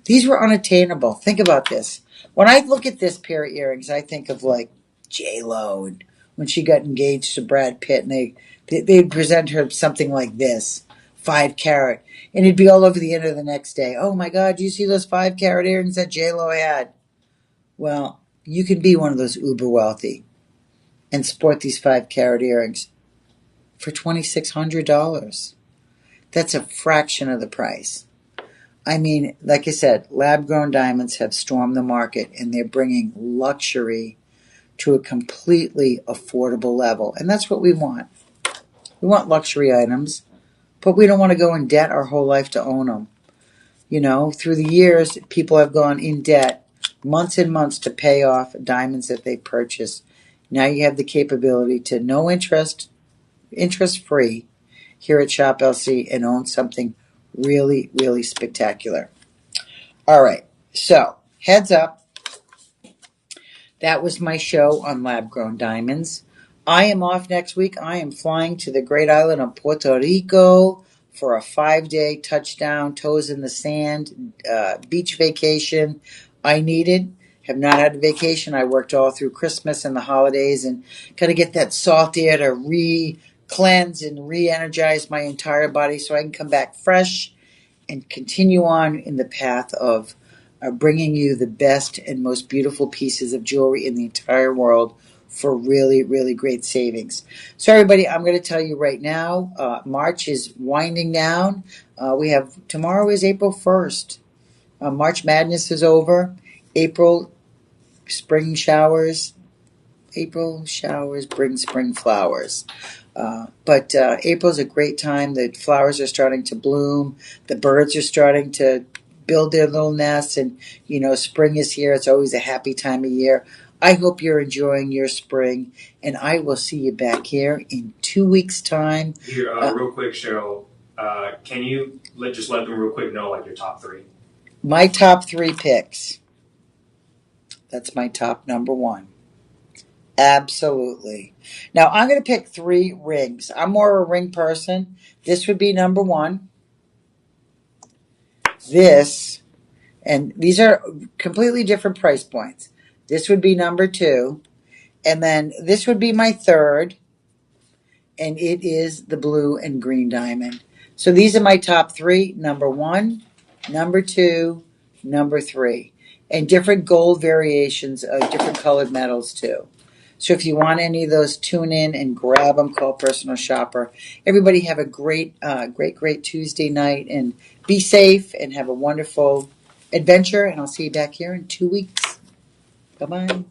These were unattainable. Think about this. When I look at this pair of earrings, I think of like J-Lo, and when she got engaged to Brad Pitt, and they'd present her something like this, 5 carat, and it'd be all over the internet the next day. Oh my God, do you see those 5 carat earrings that J-Lo had? Well, you can be one of those uber wealthy and sport these 5 carat earrings for $2,600. That's a fraction of the price. I mean, like I said, lab-grown diamonds have stormed the market, and they're bringing luxury to a completely affordable level. And that's what we want. We want luxury items, but we don't want to go in debt our whole life to own them. Through the years, people have gone in debt months and months to pay off diamonds that they purchased. Now you have the capability to no interest free here at Shop LC and own something really, really spectacular. All right, so heads up. That was my show on lab-grown diamonds. I am off next week. I am flying to the great island of Puerto Rico for a 5-day touchdown, toes in the sand, beach vacation. I needed. Have not had a vacation. I worked all through Christmas and the holidays, and got to get that salt air to re-cleanse and re-energize my entire body so I can come back fresh and continue on in the path of bringing you the best and most beautiful pieces of jewelry in the entire world for really, really great savings. So everybody, I'm going to tell you right now, March is winding down. Tomorrow is April 1st. March Madness is over. April spring showers. April showers bring spring flowers. But April's a great time. The flowers are starting to bloom. The birds are starting to build their little nests. And, spring is here. It's always a happy time of year. I hope you're enjoying your spring. And I will see you back here in 2 weeks' time. Here, real quick, Cheryl, can you just let them real quick know, like, your top three? My top three picks. That's my top number one. Absolutely. Now, I'm going to pick 3 rings. I'm more of a ring person. This would be number one. This, and these are completely different price points. This would be number 2. And then this would be my third. And it is the blue and green diamond. So these are my top 3. Number 1, number 2, number 3. And different gold variations of different colored metals too. So if you want any of those, tune in and grab them. Call Personal Shopper. Everybody have a great Tuesday night, and be safe and have a wonderful adventure. And I'll see you back here in 2 weeks. Bye-bye.